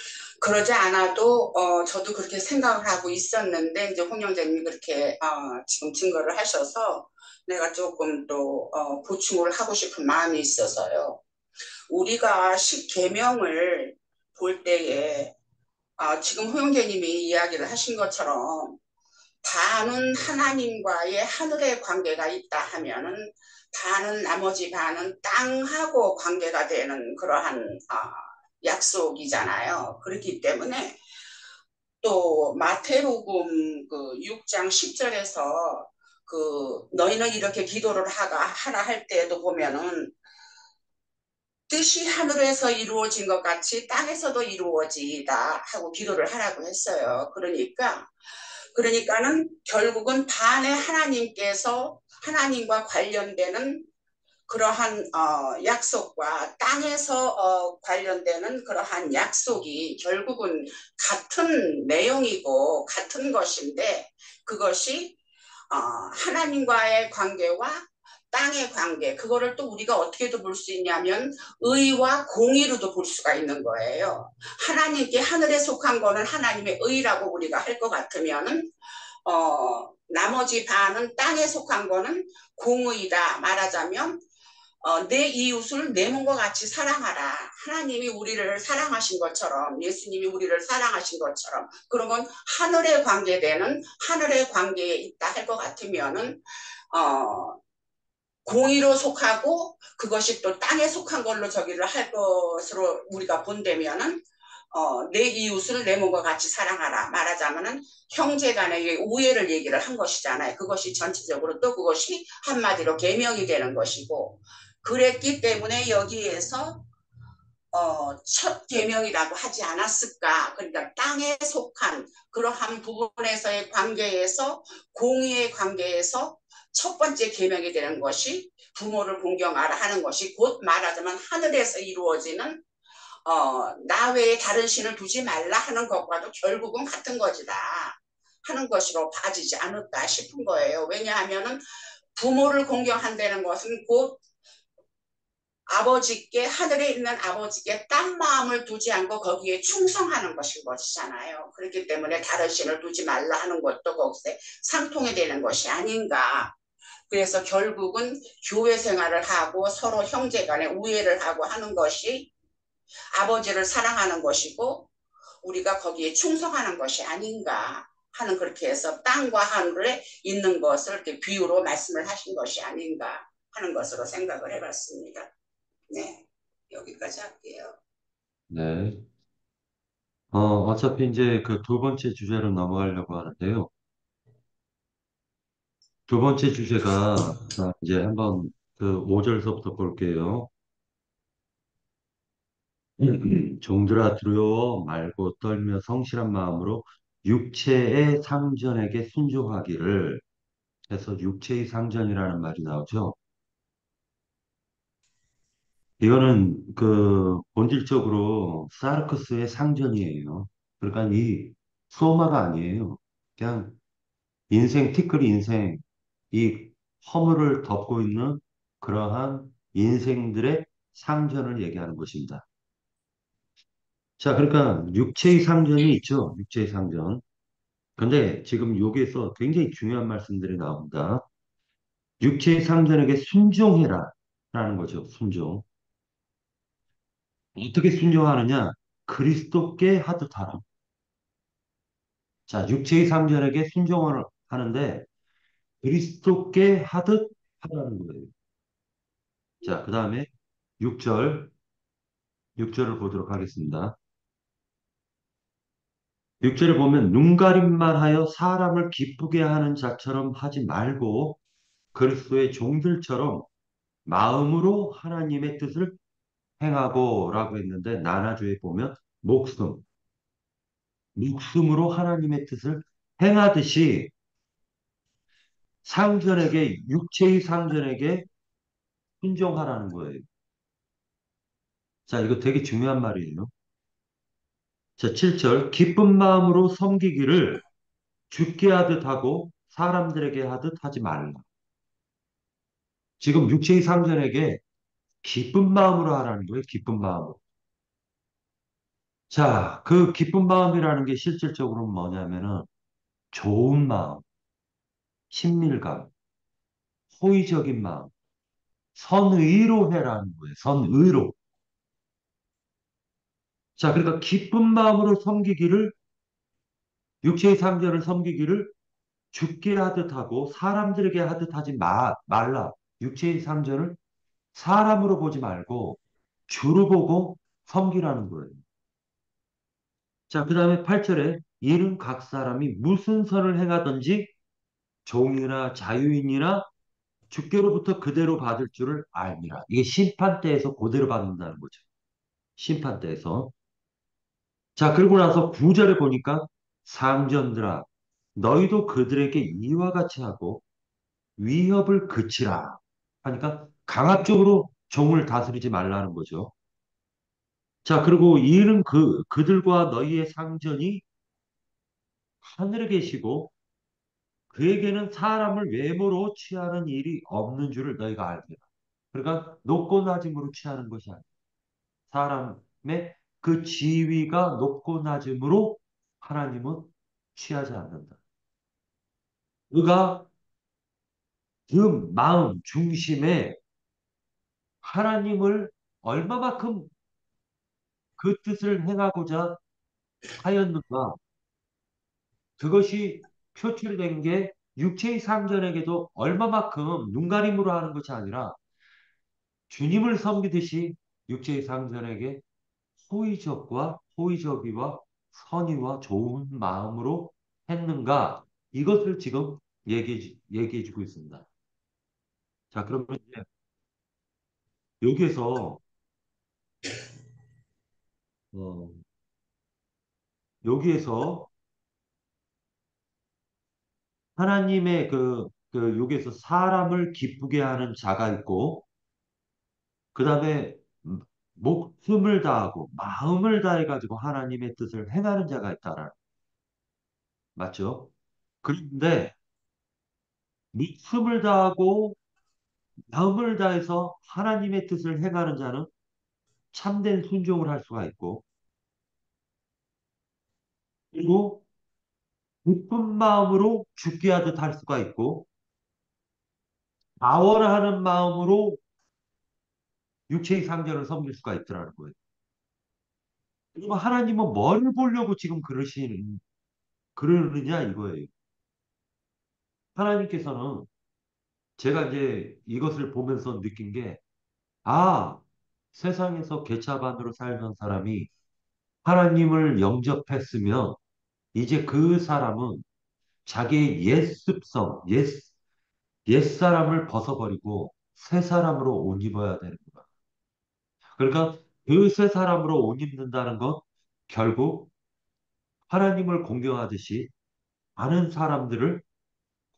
그러지 않아도 저도 그렇게 생각을 하고 있었는데 이제 홍영재님이 그렇게 지금 증거를 하셔서 내가 조금 또 보충을 하고 싶은 마음이 있어서요. 우리가 십계명을 볼 때에 지금 홍영재님이 이야기를 하신 것처럼 반은 하나님과의 하늘의 관계가 있다 하면은 반은 나머지 반은 땅하고 관계가 되는 그러한 약속이잖아요. 그렇기 때문에 또 마태복음 그 6장 10절에서 그 너희는 이렇게 기도를 하라 할 때에도 보면은 뜻이 하늘에서 이루어진 것 같이 땅에서도 이루어지이다 하고 기도를 하라고 했어요. 그러니까는 결국은 반의 하나님께서 하나님과 관련되는 그러한 약속과 땅에서 관련되는 그러한 약속이 결국은 같은 내용이고 같은 것인데 그것이 하나님과의 관계와 땅의 관계, 그거를 또 우리가 어떻게도 볼 수 있냐면 의와 공의로도 볼 수가 있는 거예요. 하나님께 하늘에 속한 거는 하나님의 의라고 우리가 할 것 같으면은 나머지 반은 땅에 속한 거는 공의다 말하자면 내 이웃을 내 몸과 같이 사랑하라. 하나님이 우리를 사랑하신 것처럼 예수님이 우리를 사랑하신 것처럼 그런 건 하늘에 관계되는 하늘의 관계에 있다 할 것 같으면은 공의로 속하고 그것이 또 땅에 속한 걸로 저기를 할 것으로 우리가 본다면은 내 이웃을 내 몸과 같이 사랑하라 말하자면은 형제간의 우애를 얘기를 한 것이잖아요. 그것이 전체적으로 또 그것이 한마디로 계명이 되는 것이고 그랬기 때문에 여기에서 첫 계명이라고 하지 않았을까. 그러니까 땅에 속한 그러한 부분에서의 관계에서 공의의 관계에서 첫 번째 계명이 되는 것이 부모를 공경하라 하는 것이 곧 말하자면 하늘에서 이루어지는 나 외에 다른 신을 두지 말라 하는 것과도 결국은 같은 것이다 하는 것으로 봐지지 않을까 싶은 거예요. 왜냐하면은 부모를 공경한다는 것은 곧 아버지께 하늘에 있는 아버지께 딴 마음을 두지 않고 거기에 충성하는 것인 것이잖아요. 그렇기 때문에 다른 신을 두지 말라 하는 것도 거기서 상통이 되는 것이 아닌가. 그래서 결국은 교회 생활을 하고 서로 형제 간에 우애를 하고 하는 것이 아버지를 사랑하는 것이고 우리가 거기에 충성하는 것이 아닌가 하는 그렇게 해서 땅과 하늘에 있는 것을 이렇게 비유로 말씀을 하신 것이 아닌가 하는 것으로 생각을 해봤습니다. 네, 여기까지 할게요. 네. 어차피 이제 그 두 번째 주제로 넘어가려고 하는데요. 두 번째 주제가 이제 한번 그 5절서부터 볼게요. 종들아 두려워 말고 떨며 성실한 마음으로 육체의 상전에게 순종하기를 해서 육체의 상전이라는 말이 나오죠. 이거는 그 본질적으로 사르크스의 상전이에요. 그러니까 이 소마가 아니에요. 그냥 인생, 티끌 인생, 이 허물을 덮고 있는 그러한 인생들의 상전을 얘기하는 것입니다. 자, 그러니까 육체의 상전이 있죠. 육체의 상전. 근데 지금 여기에서 굉장히 중요한 말씀들이 나옵니다. 육체의 상전에게 순종해라. 라는 거죠. 순종. 어떻게 순종하느냐? 그리스도께 하듯 하라. 자, 육체의 상전에게 순종을 하는데 그리스도께 하듯 하라는 거예요. 자, 그 다음에 6절, 6절을 보도록 하겠습니다. 6절을 보면 눈가림만 하여 사람을 기쁘게 하는 자처럼 하지 말고 그리스도의 종들처럼 마음으로 하나님의 뜻을 행하고 라고 했는데 나나주에 보면 목숨으로 하나님의 뜻을 행하듯이 상전에게 육체의 상전에게 순종하라는 거예요. 자, 이거 되게 중요한 말이에요. 자, 7절 기쁜 마음으로 섬기기를 죽게 하듯 하고 사람들에게 하듯 하지 말라. 지금 육체의 상전에게 기쁜 마음으로 하라는 거예요. 기쁜 마음으로. 자, 그 기쁜 마음이라는 게 실질적으로 뭐냐면은 좋은 마음, 친밀감, 호의적인 마음, 선의로 해라는 거예요. 선의로. 자, 그러니까 기쁜 마음으로 섬기기를, 육체의 상전을 섬기기를 죽게 하듯 하고 사람들에게 하듯 하지 말라. 육체의 상전을 사람으로 보지 말고 주로 보고 섬기라는 거예요. 자, 그 다음에 8절에 이는 각 사람이 무슨 선을 행하든지 종이나 자유인이나 주께로부터 그대로 받을 줄을 알미라. 이게 심판 때에서 그대로 받는다는 거죠. 심판 때에서. 자, 그리고 나서 9절에 보니까 상전들아 너희도 그들에게 이와 같이 하고 위협을 그치라. 하니까 강압적으로 종을 다스리지 말라는 거죠. 자, 그리고 이는 그들과 너희의 상전이 하늘에 계시고 그에게는 사람을 외모로 취하는 일이 없는 줄을 너희가 알리라. 그러니까 높고 낮음으로 취하는 것이 아니라 사람의 그 지위가 높고 낮음으로 하나님은 취하지 않는다. 그가 그 마음 중심에 하나님을 얼마만큼 그 뜻을 행하고자 하였는가. 그것이 표출된 게 육체의 상전에게도 얼마만큼 눈가림으로 하는 것이 아니라 주님을 섬기듯이 육체의 상전에게 호의적이와 선의와 좋은 마음으로 했는가? 이것을 지금 얘기해 주고 있습니다. 자, 그러면 이제 여기에서 어, 여기에서 하나님의 여기에서 사람을 기쁘게 하는 자가 있고, 그 다음에 목숨을 다하고 마음을 다해가지고 하나님의 뜻을 행하는 자가 있다라. 맞죠? 그런데 목숨을 다하고 마음을 다해서 하나님의 뜻을 행하는 자는 참된 순종을 할 수가 있고, 그리고 기쁜 마음으로 죽게 하듯 할 수가 있고, 자원하는 마음으로 육체의 상전을 섬길 수가 있더라는 거예요. 그리고 하나님은 뭘 보려고 지금 그러느냐 이거예요. 하나님께서는 제가 이제 이것을 보면서 느낀 게, 아, 세상에서 개차반으로 살던 사람이 하나님을 영접했으면 이제 그 사람은 자기의 옛 습성, 옛사람을 벗어버리고 새 사람으로 옷 입어야 되는구나. 그러니까 그 새 사람으로 옷 입는다는 건 결국 하나님을 공경하듯이 많은 사람들을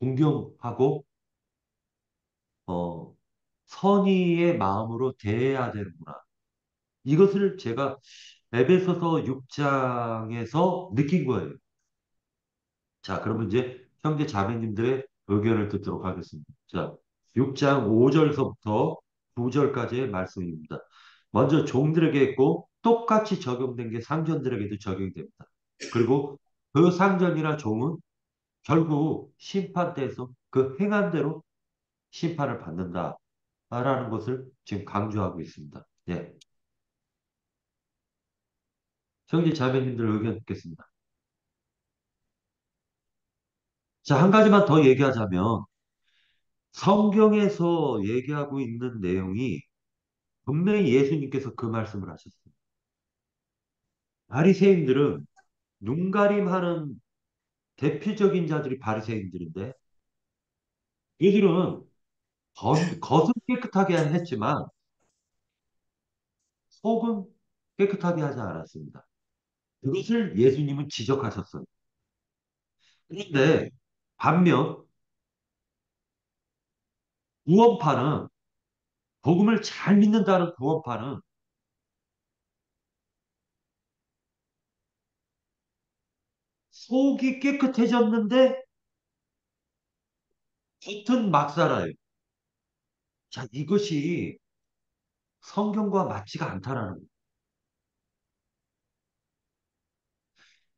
공경하고 어, 선의의 마음으로 대해야 되는구나. 이것을 제가 에베소서 6장에서 느낀 거예요. 자, 그러면 이제 형제 자매님들의 의견을 듣도록 하겠습니다. 자, 6장 5절서부터 9절까지의 말씀입니다. 먼저 종들에게 했고 똑같이 적용된 게 상전들에게도 적용이 됩니다. 그리고 그 상전이나 종은 결국 심판대에서 그 행한 대로 심판을 받는다라는 것을 지금 강조하고 있습니다. 예. 형제 자매님들 의견 듣겠습니다. 자, 한 가지만 더 얘기하자면 성경에서 얘기하고 있는 내용이 분명히 예수님께서 그 말씀을 하셨어요. 바리새인들은 눈가림하는 대표적인 자들이 바리새인들인데 이들은 겉은 깨끗하게 했지만 속은 깨끗하게 하지 않았습니다. 그것을 예수님은 지적하셨어요. 그런데 반면 구원파는 복음을 잘 믿는다는 구원파는 속이 깨끗해졌는데 겉은 막 살아요. 자, 이것이 성경과 맞지가 않다라는 거예요.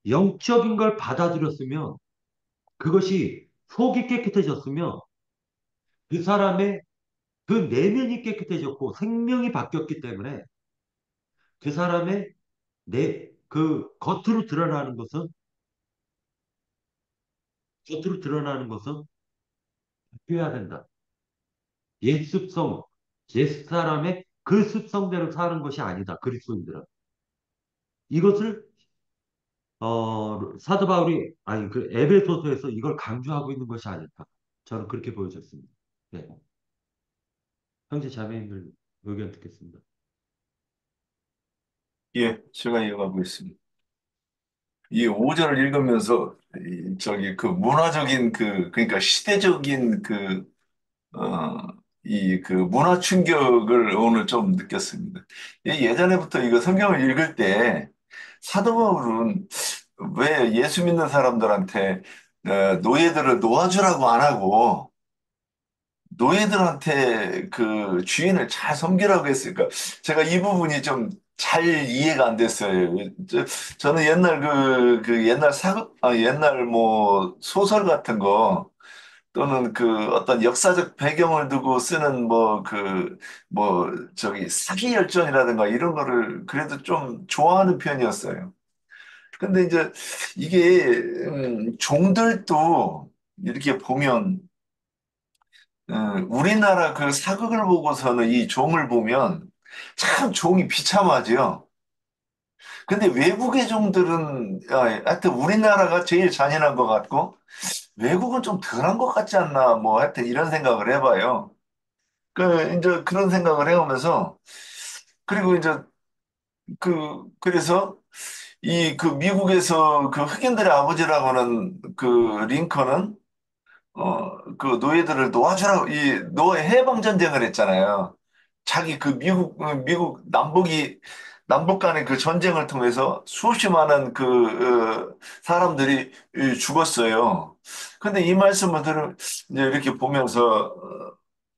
영적인 걸 받아들였으면 그것이 속이 깨끗해졌으면 그 사람의 그 내면이 깨끗해졌고 생명이 바뀌었기 때문에 그 사람의 그 겉으로 드러나는 것은 바뀌어야 된다. 옛 습성, 옛 사람의 그 습성대로 사는 것이 아니다. 그리스도인들은 이것을 사도 바울이 아니 그 에베소서에서 이걸 강조하고 있는 것이 아닐까. 저는 그렇게 보여졌습니다. 네. 형제 자매님들 의견 듣겠습니다. 예, 제가 이어가고 있습니다. 이 5절을 읽으면서 저기 그 문화적인 그러니까 시대적인 그 문화 충격을 오늘 좀 느꼈습니다. 예전에부터 이거 성경을 읽을 때 사도 바울은 왜 예수 믿는 사람들한테 노예들을 놓아주라고 안 하고 노예들한테 그 주인을 잘 섬기라고 했을까? 제가 이 부분이 좀 잘 이해가 안 됐어요. 저는 옛날 옛날 옛날 뭐 소설 같은 거 또는 그 어떤 역사적 배경을 두고 쓰는 저기 사기 열전이라든가 이런 거를 그래도 좀 좋아하는 편이었어요. 근데 이제 이게 종들도 이렇게 보면 우리나라 그 사극을 보고서는 이 종을 보면 참 종이 비참하죠. 근데 외국의 종들은 하여튼 우리나라가 제일 잔인한 것 같고 외국은 좀 덜한 것 같지 않나 뭐 하여튼 이런 생각을 해봐요. 이제 그런 생각을 해오면서 그리고 이제 그래서 그 미국에서 그 흑인들의 아버지라고 하는 그 링컨은 그 노예들을 놓아주라고, 노예 해방전쟁을 했잖아요. 자기 그 미국 남북 간의 그 전쟁을 통해서 수없이 많은 사람들이 죽었어요. 근데 이 말씀을 이제 이렇게 보면서,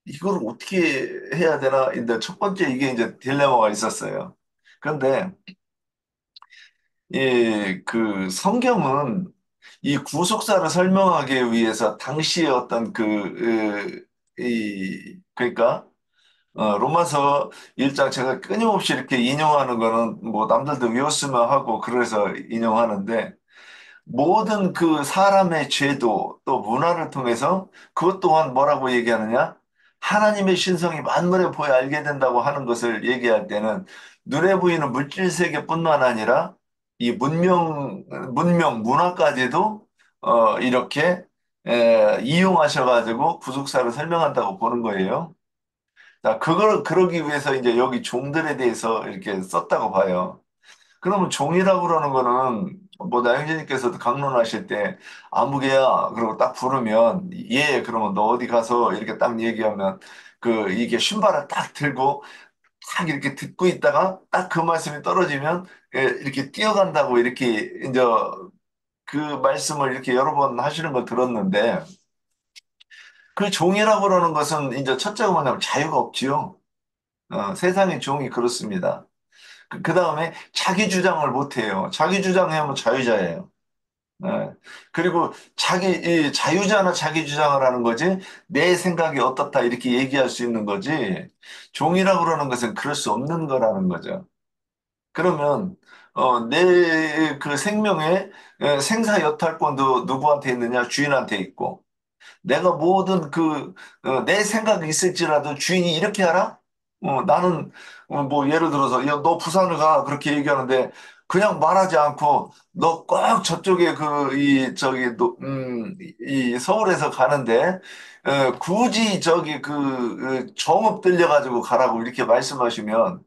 이걸 어떻게 해야 되나? 근데 첫 번째 이게 이제 딜레마가 있었어요. 그런데 성경은 이 구속사를 설명하기 위해서 당시의 어떤 그러니까, 로마서 1장 제가 끊임없이 이렇게 인용하는 거는 뭐 남들도 외웠으면 하고 그래서 인용하는데 모든 그 사람의 죄도 또 문화를 통해서 그것 또한 뭐라고 얘기하느냐? 하나님의 신성이 만물에 보여 알게 된다고 하는 것을 얘기할 때는 눈에 보이는 물질 세계뿐만 아니라 이 문화까지도 이렇게 이용하셔가지고 구속사를 설명한다고 보는 거예요. 자, 그러기 위해서 이제 여기 종들에 대해서 이렇게 썼다고 봐요. 그러면 종이라고 그러는 거는 뭐 나영진님께서도 강론하실 때 아무개야 그러고 딱 부르면 예 그러면 너 어디 가서 이렇게 딱 얘기하면 이게 신발을 딱 들고 딱 이렇게 듣고 있다가 딱 그 말씀이 떨어지면 이렇게 뛰어간다고 이렇게 이제 그 말씀을 이렇게 여러 번 하시는 걸 들었는데 그 종이라고 그러는 것은 이제 첫째가 뭐냐면 자유가 없지요. 세상의 종이 그렇습니다. 그 다음에 자기 주장을 못 해요. 자기 주장하면 자유자예요. 예. 그리고 이 자유자나 자기 주장을 하는 거지, 내 생각이 어떻다 이렇게 얘기할 수 있는 거지, 종이라고 그러는 것은 그럴 수 없는 거라는 거죠. 그러면, 내 그 생명의 생사 여탈권도 누구한테 있느냐? 주인한테 있고, 내가 모든 내 생각이 있을지라도 주인이 이렇게 하라? 나는, 뭐, 예를 들어서, 야, 너 부산을 가. 그렇게 얘기하는데, 그냥 말하지 않고, 너 꼭 저쪽에 이 서울에서 가는데, 굳이 정읍 들려가지고 가라고 이렇게 말씀하시면,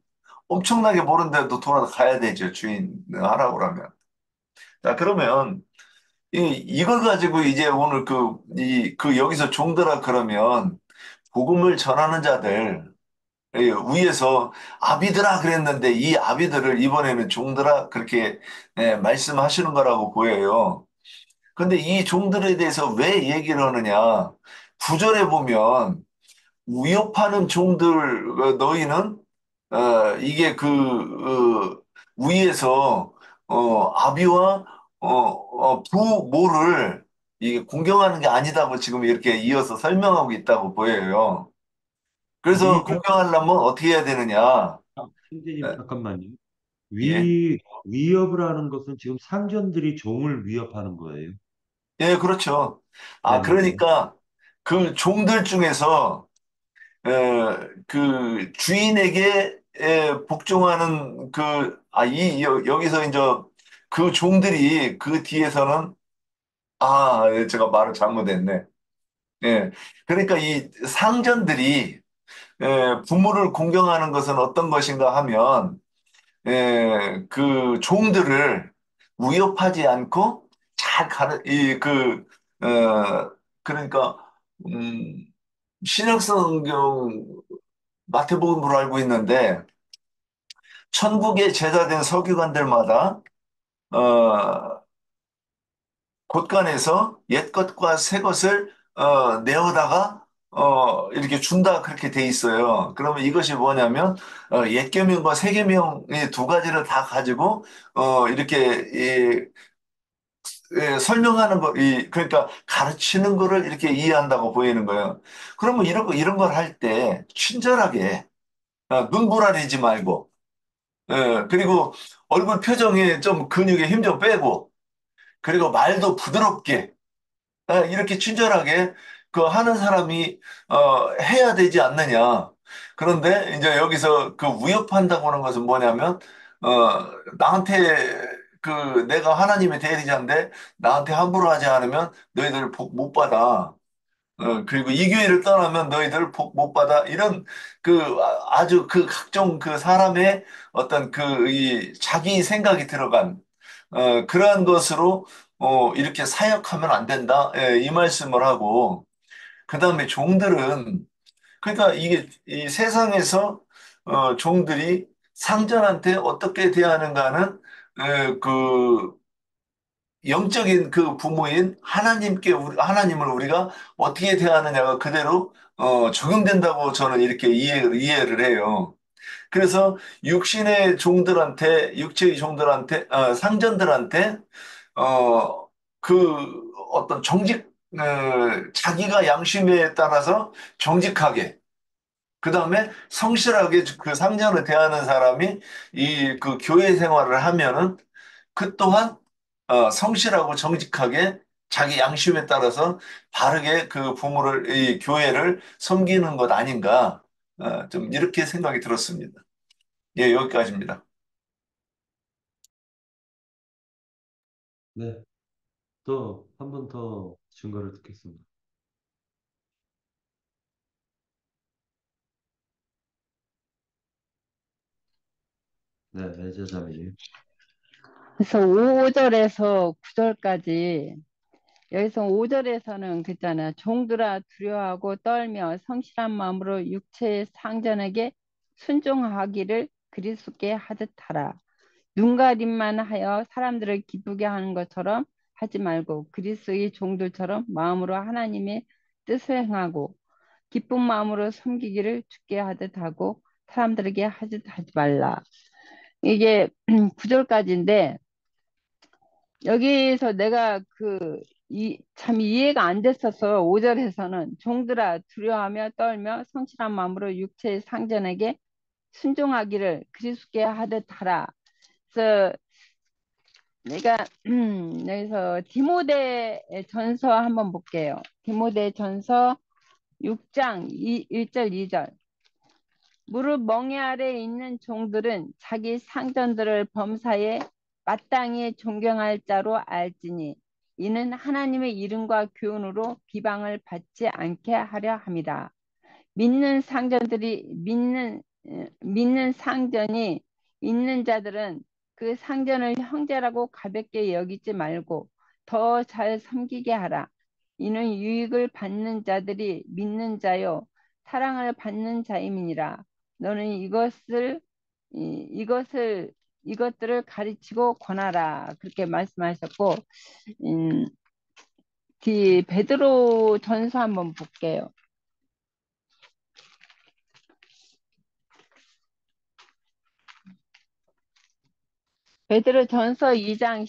엄청나게 모른데도 돌아가야 되죠. 주인 하라고 그러면. 자, 그러면, 이걸 가지고 이제 오늘 여기서 종들아 그러면 복음을 전하는 자들, 위에서 아비들아 그랬는데 이 아비들을 이번에는 종들아 그렇게 말씀하시는 거라고 보여요. 근데 이 종들에 대해서 왜 얘기를 하느냐? 구절에 보면 위협하는 종들, 너희는, 이게 위에서, 아비와, 부모를 이게 공경하는 게 아니다고 지금 이렇게 이어서 설명하고 있다고 보여요. 그래서 위협, 공경하려면 어떻게 해야 되느냐? 형제님 에, 잠깐만요. 예. 위협을 하는 것은 지금 상전들이 종을 위협하는 거예요. 예, 그렇죠. 아, 네네네. 그러니까 그 종들 중에서 그 주인에게 복종하는 여기서 이제 그 종들이 그 뒤에서는 제가 말을 잘못했네. 예. 그러니까 이 상전들이 부모를 공경하는 것은 어떤 것인가 하면 그 종들을 위협하지 않고 잘 그러니까, 음, 신약성경 마태복음으로 알고 있는데, 천국에 제자된 서기관들마다, 어, 곳간에서 옛 것과 새 것을, 내어다가, 이렇게 준다, 그렇게 돼 있어요. 그러면 이것이 뭐냐면, 옛 계명과 새 계명의 두 가지를 다 가지고, 이렇게, 설명하는 그러니까 가르치는 거를 이렇게 이해한다고 보이는 거예요. 그러면 이런 걸 할 때 친절하게, 눈부라리지 말고, 그리고 얼굴 표정에 좀 근육에 힘 좀 빼고, 그리고 말도 부드럽게, 이렇게 친절하게 그 하는 사람이, 해야 되지 않느냐. 그런데 이제 여기서 그 위협한다고 하는 것은 뭐냐면, 나한테 내가 하나님의 대리자인데 나한테 함부로 하지 않으면 너희들 복 못 받아. 그리고 이 교회를 떠나면 너희들 복 못 받아. 이런 아주 그 각종 그 사람의 어떤 이 자기 생각이 들어간 그러한 것으로 이렇게 사역하면 안 된다. 이 말씀을 하고 그다음에 종들은 그러니까 이게 이 세상에서 종들이 상전한테 어떻게 대하는가는 그 영적인 그 부모인 하나님을 우리가 어떻게 대하느냐가 그대로 적용된다고 저는 이렇게 이해를 해요. 그래서 육신의 종들한테, 육체의 종들한테, 상전들한테, 어떤 자기가 양심에 따라서 정직하게, 그 다음에 성실하게 그 상전을 대하는 사람이 그 교회 생활을 하면은 그 또한 성실하고 정직하게 자기 양심에 따라서 바르게 그 이 교회를 섬기는 것 아닌가, 좀 이렇게 생각이 들었습니다. 예, 여기까지입니다. 네, 또 한 번 더 증거를 듣겠습니다. 네, 애제자매님. 그래서 5절에서 9절까지 여기서 5절에서는 그잖아. 종들아 두려워하고 떨며 성실한 마음으로 육체의 상전에게 순종하기를 그리스도께 하듯 하라. 눈가림만 하여 사람들을 기쁘게 하는 것처럼 하지 말고 그리스도의 종들처럼 마음으로 하나님의 뜻을 행하고 기쁜 마음으로 섬기기를 주께 하듯 하고 사람들에게 하듯 하지 말라. 이게 9절까지인데 여기서 내가 참 이해가 안 됐어서 5절에서는 종들아 두려워하며 떨며 성실한 마음으로 육체의 상전에게 순종하기를 그리스도께 하듯 하라. 그래서 내가 여기서 디모데 전서 한번 볼게요. 디모데 전서 6장 1절 2절. 무릎 멍에 아래 있는 종들은 자기 상전들을 범사에 마땅히 존경할 자로 알지니 이는 하나님의 이름과 교훈으로 비방을 받지 않게 하려 함이라. 믿는 상전이 있는 자들은 그 상전을 형제라고 가볍게 여기지 말고 더 잘 섬기게 하라. 이는 유익을 받는 자들이 믿는 자요 사랑을 받는 자임이니라. 너는 이것들을 가르치고 권하라. 그렇게 말씀하셨고, 음, 베드로 전서 한번 볼게요. 베드로 전서 2장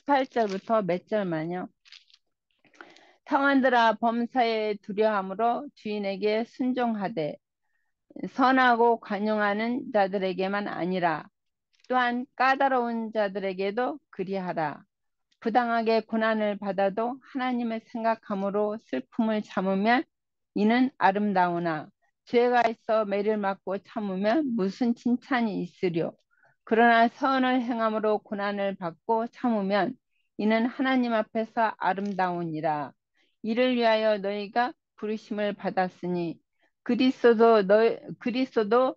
18절부터 몇 절만요. 성환들아 범사에 두려함으로 주인에게 순종하되 선하고 관용하는 자들에게만 아니라 또한 까다로운 자들에게도 그리하라. 부당하게 고난을 받아도 하나님을 생각함으로 슬픔을 참으면 이는 아름다우나 죄가 있어 매를 맞고 참으면 무슨 칭찬이 있으려. 그러나 선을 행함으로 고난을 받고 참으면 이는 하나님 앞에서 아름다우니라. 이를 위하여 너희가 부르심을 받았으니 그리스도도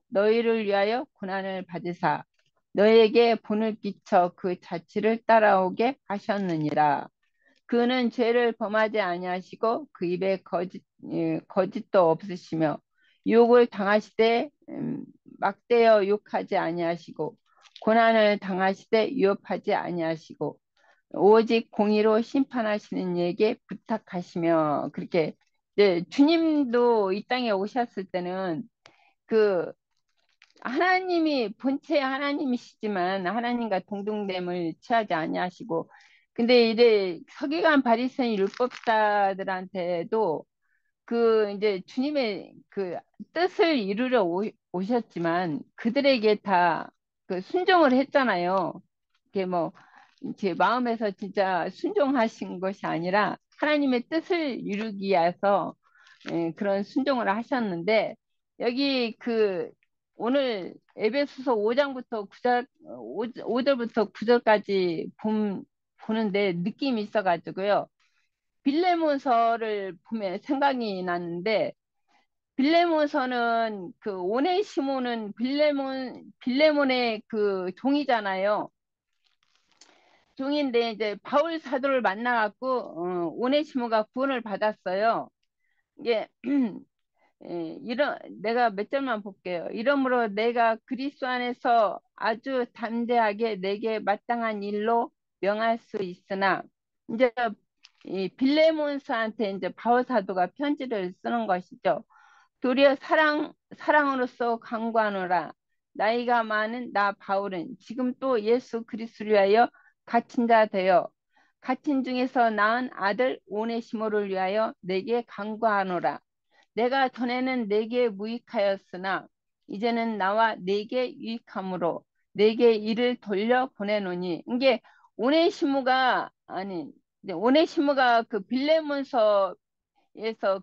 너희를 위하여 고난을 받으사 너에게 본을 끼쳐 그 자취를 따라오게 하셨느니라. 그는 죄를 범하지 아니하시고 그 입에 거짓도 없으시며 욕을 당하시되 막대어 욕하지 아니하시고 고난을 당하시되 위협하지 아니하시고 오직 공의로 심판하시는 이에게 부탁하시며 그렇게 주님도 이 땅에 오셨을 때는 그 하나님이 본체 하나님이시지만 하나님과 동등됨을 취하지 아니하시고 근데 이제 서기관 바리새인 율법사들한테도 그 이제 주님의 그 뜻을 이루러 오셨지만 그들에게 다 그 순종을 했잖아요. 그게 뭐 제 마음에서 진짜 순종하신 것이 아니라 하나님의 뜻을 이루기 위해서 그런 순종을 하셨는데 여기 그 오늘 에베소서 5장부터 9절 5절부터 9절까지 보는데 느낌이 있어가지고요. 빌레몬서를 보면 생각이 나는데 빌레몬서는 그 오네시모는 빌레몬의 그 종이잖아요. 종인데 이제 바울 사도를 만나갖고 오네시모가 구원을 받았어요. 이게 이런 내가 몇 절만 볼게요. 이러므로 내가 그리스도 안에서 아주 담대하게 내게 마땅한 일로 명할 수 있으나 이제 이 빌레몬스한테 이제 바울 사도가 편지를 쓰는 것이죠. 도리어 사랑으로서 강구하노라. 나이가 많은 나 바울은 지금 또 예수 그리스도를 위하여 갇힌 자 되어 갇힌 중에서 낳은 아들 오네시모를 위하여 내게 강구하노라. 내가 전에는 내게 무익하였으나 이제는 나와 내게 유익함으로 내게 이를 돌려 보내노니 이게 오네시모가 아니 오네시모가 그 빌레몬서에서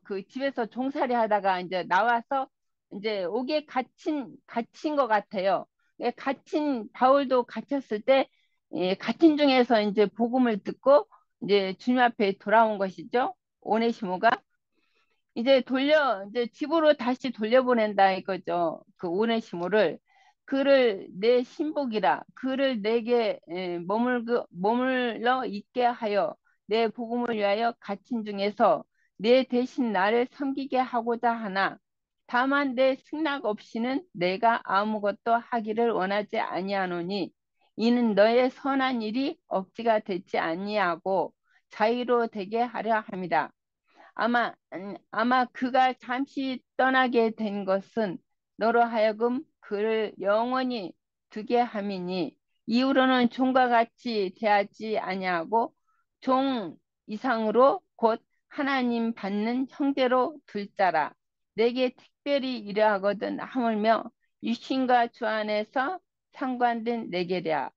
그 집에서 종살이 하다가 이제 나와서 이제 옥에 갇힌 것 같아요. 갇힌 바울도 갇혔을 때 갇힌 중에서 이제 복음을 듣고 이제 주님 앞에 돌아온 것이죠. 오네시모가 이제 집으로 다시 돌려보낸다 이거죠. 그 오네시모를 그를 내 신복이라 그를 내게 머물러 있게 하여 내 복음을 위하여 갇힌 중에서 내 대신 나를 섬기게 하고자 하나 다만 내 승낙 없이는 내가 아무것도 하기를 원하지 아니하노니 이는 너의 선한 일이 억지가 되지 아니하고 자유로 되게 하려 함이라. 아마 그가 잠시 떠나게 된 것은 너로 하여금 그를 영원히 두게 함이니 이후로는 종과 같이 대하지 아니하고 종 이상으로 곧 하나님 받는 형제로 둘 자라. 내게 특별히 이러하거든 하물며 육신과 주 안에서 상관된 내게랴.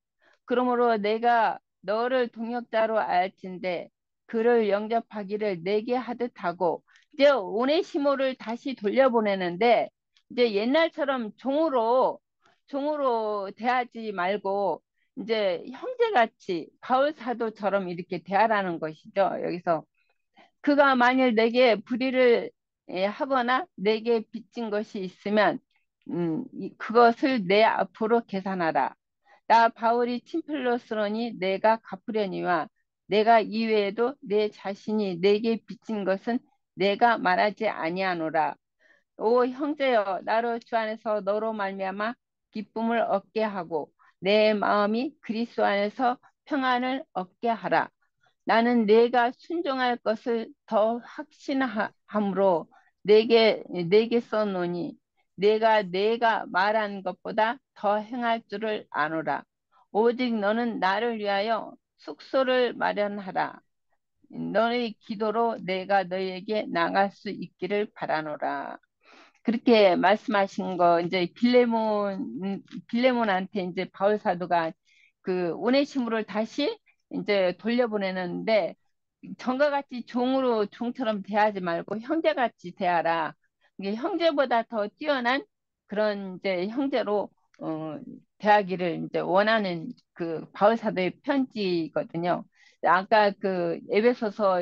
그러므로 내가 너를 동역자로 알진대 그를 영접하기를 내게 하듯 하고 이제 오네시모를 다시 돌려보내는데 이제 옛날처럼 종으로 대하지 말고 이제 형제같이 바울 사도처럼 이렇게 대하라는 것이죠. 여기서 그가 만일 내게 불의를 하거나 내게 빚진 것이 있으면 그것을 내 앞으로 계산하라. 나 바울이 친필로 쓰노니 내가 갚으려니와 내가 이외에도 내 자신이 내게 빚진 것은 내가 말하지 아니하노라. 오 형제여 나로 주 안에서 너로 말미암아 기쁨을 얻게 하고 내 마음이 그리스도 안에서 평안을 얻게 하라. 나는 내가 순종할 것을 더 확신함으로 내게 써노니 내가 말한 것보다 더 행할 줄을 아노라. 오직 너는 나를 위하여 숙소를 마련하라. 너의 기도로 내가 너에게 나갈 수 있기를 바라노라. 그렇게 말씀하신 거 이제 빌레몬한테 이제 바울 사도가 그 오네시모를 다시 이제 돌려보내는데 전과 같이 종처럼 대하지 말고 형제같이 대하라. 이게 형제보다 더 뛰어난 그런 이제 형제로 대하기를 이제 원하는 그 바울 사도의 편지거든요. 아까 그 에베소서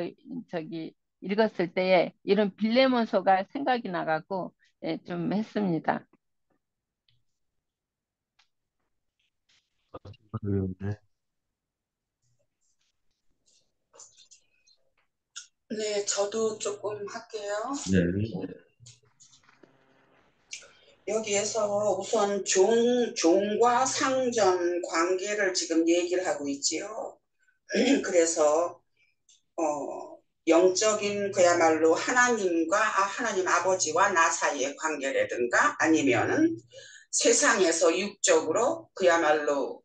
저기 읽었을 때에 이런 빌레몬서가 생각이 나가고 예, 좀 했습니다. 네. 네, 저도 조금 할게요. 네. 여기에서 우선 종과 상전 관계를 지금 얘기를 하고 있지요. 그래서 영적인 그야말로 하나님 아버지와 나 사이의 관계라든가 아니면은 세상에서 육적으로 그야말로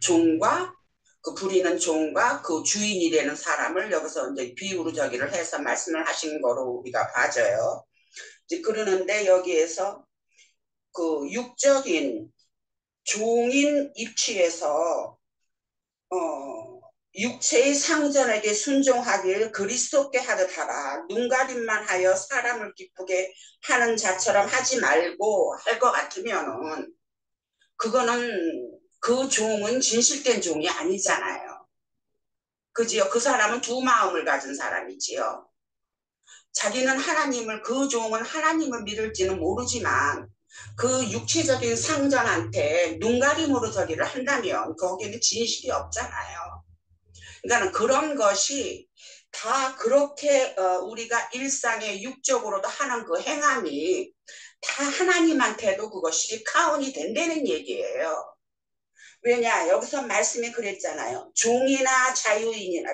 종과 그 부리는 종과 그 주인이 되는 사람을 여기서 이제 비유로 저기를 해서 말씀을 하신 거로 우리가 봐져요. 이제 그러는데 여기에서 그 육적인 종인 입취에서 육체의 상전에게 순종하길 그리스도께 하듯 하라. 눈가림만 하여 사람을 기쁘게 하는 자처럼 하지 말고 할 것 같으면은 그거는 그 종은 진실된 종이 아니잖아요. 그지요? 그 사람은 두 마음을 가진 사람이지요. 자기는 그 종은 하나님을 믿을지는 모르지만 그 육체적인 상전한테 눈가림으로 저기를 한다면 거기에는 진실이 없잖아요. 그러니까 그런 것이 다 그렇게 우리가 일상의 육적으로도 하는 그 행함이 다 하나님한테도 그것이 카운이 된다는 얘기예요. 왜냐 여기서 말씀이 그랬잖아요. 종이나 자유인이나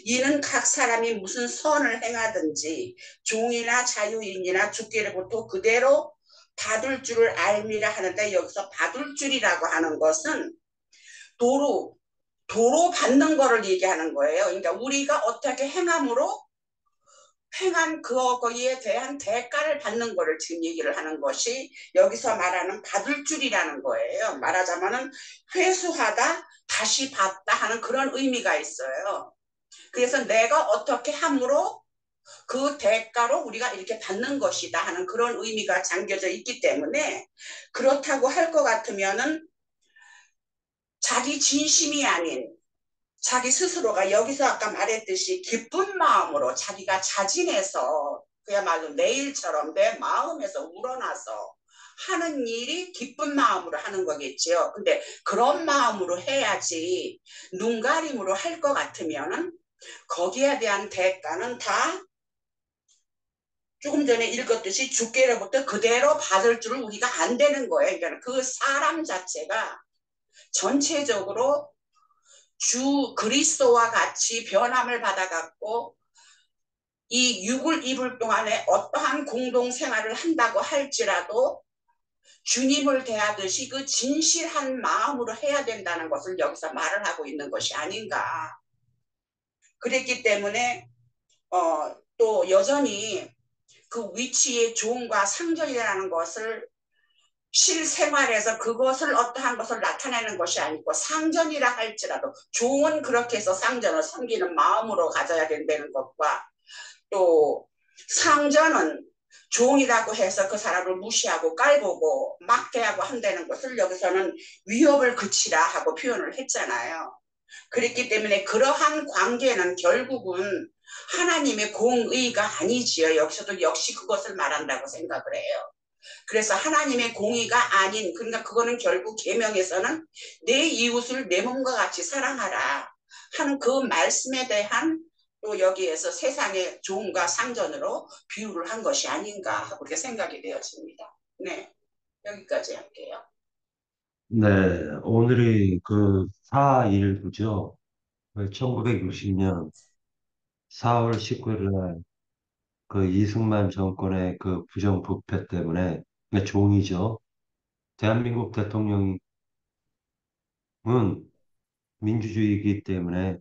이는 각 사람이 무슨 선을 행하든지 종이나 자유인이나 주께로부터 그대로 받을 줄을 알미라 하는데 여기서 받을 줄이라고 하는 것은 도로 받는 거를 얘기하는 거예요. 그러니까 우리가 어떻게 행함으로 행한 그거에 대한 대가를 받는 거를 지금 얘기를 하는 것이 여기서 말하는 받을 줄이라는 거예요. 말하자면은 회수하다 다시 받다 하는 그런 의미가 있어요. 그래서 내가 어떻게 함으로 그 대가로 우리가 이렇게 받는 것이다 하는 그런 의미가 잠겨져 있기 때문에 그렇다고 할 것 같으면은 자기 진심이 아닌 자기 스스로가 여기서 아까 말했듯이 기쁜 마음으로 자기가 자진해서 그야말로 내 일처럼 내 마음에서 우러나서 하는 일이 기쁜 마음으로 하는 거겠지요. 근데 그런 마음으로 해야지 눈가림으로 할 것 같으면은 거기에 대한 대가는 다 조금 전에 읽었듯이 주께로부터 그대로 받을 줄을 우리가 안 되는 거예요. 그러니까 그 사람 자체가 전체적으로 주 그리스도와 같이 변함을 받아갖고 이 육을 입을 동안에 어떠한 공동생활을 한다고 할지라도 주님을 대하듯이 그 진실한 마음으로 해야 된다는 것을 여기서 말을 하고 있는 것이 아닌가. 그랬기 때문에 또 여전히 그 위치의 종과 상전이라는 것을 실생활에서 그것을 어떠한 것을 나타내는 것이 아니고 상전이라 할지라도 종은 그렇게 해서 상전을 섬기는 마음으로 가져야 된다는 것과 또 상전은 종이라고 해서 그 사람을 무시하고 깔보고 막대하고 한다는 것을 여기서는 위협을 그치라 하고 표현을 했잖아요. 그렇기 때문에 그러한 관계는 결국은 하나님의 공의가 아니지요. 여기서도 역시 그것을 말한다고 생각을 해요. 그래서 하나님의 공의가 아닌 그러니까 그거는 결국 계명에서는 내 이웃을 내 몸과 같이 사랑하라 하는 그 말씀에 대한 또 여기에서 세상의 종과 상전으로 비유를 한 것이 아닌가 하고 그렇게 생각이 되어집니다. 네, 여기까지 할게요. 네, 오늘이 그 4.19죠. 1960년 4월 19일 날 그 이승만 정권의 그 부정부패 때문에 그러니까 종이죠. 대한민국 대통령은 민주주의이기 때문에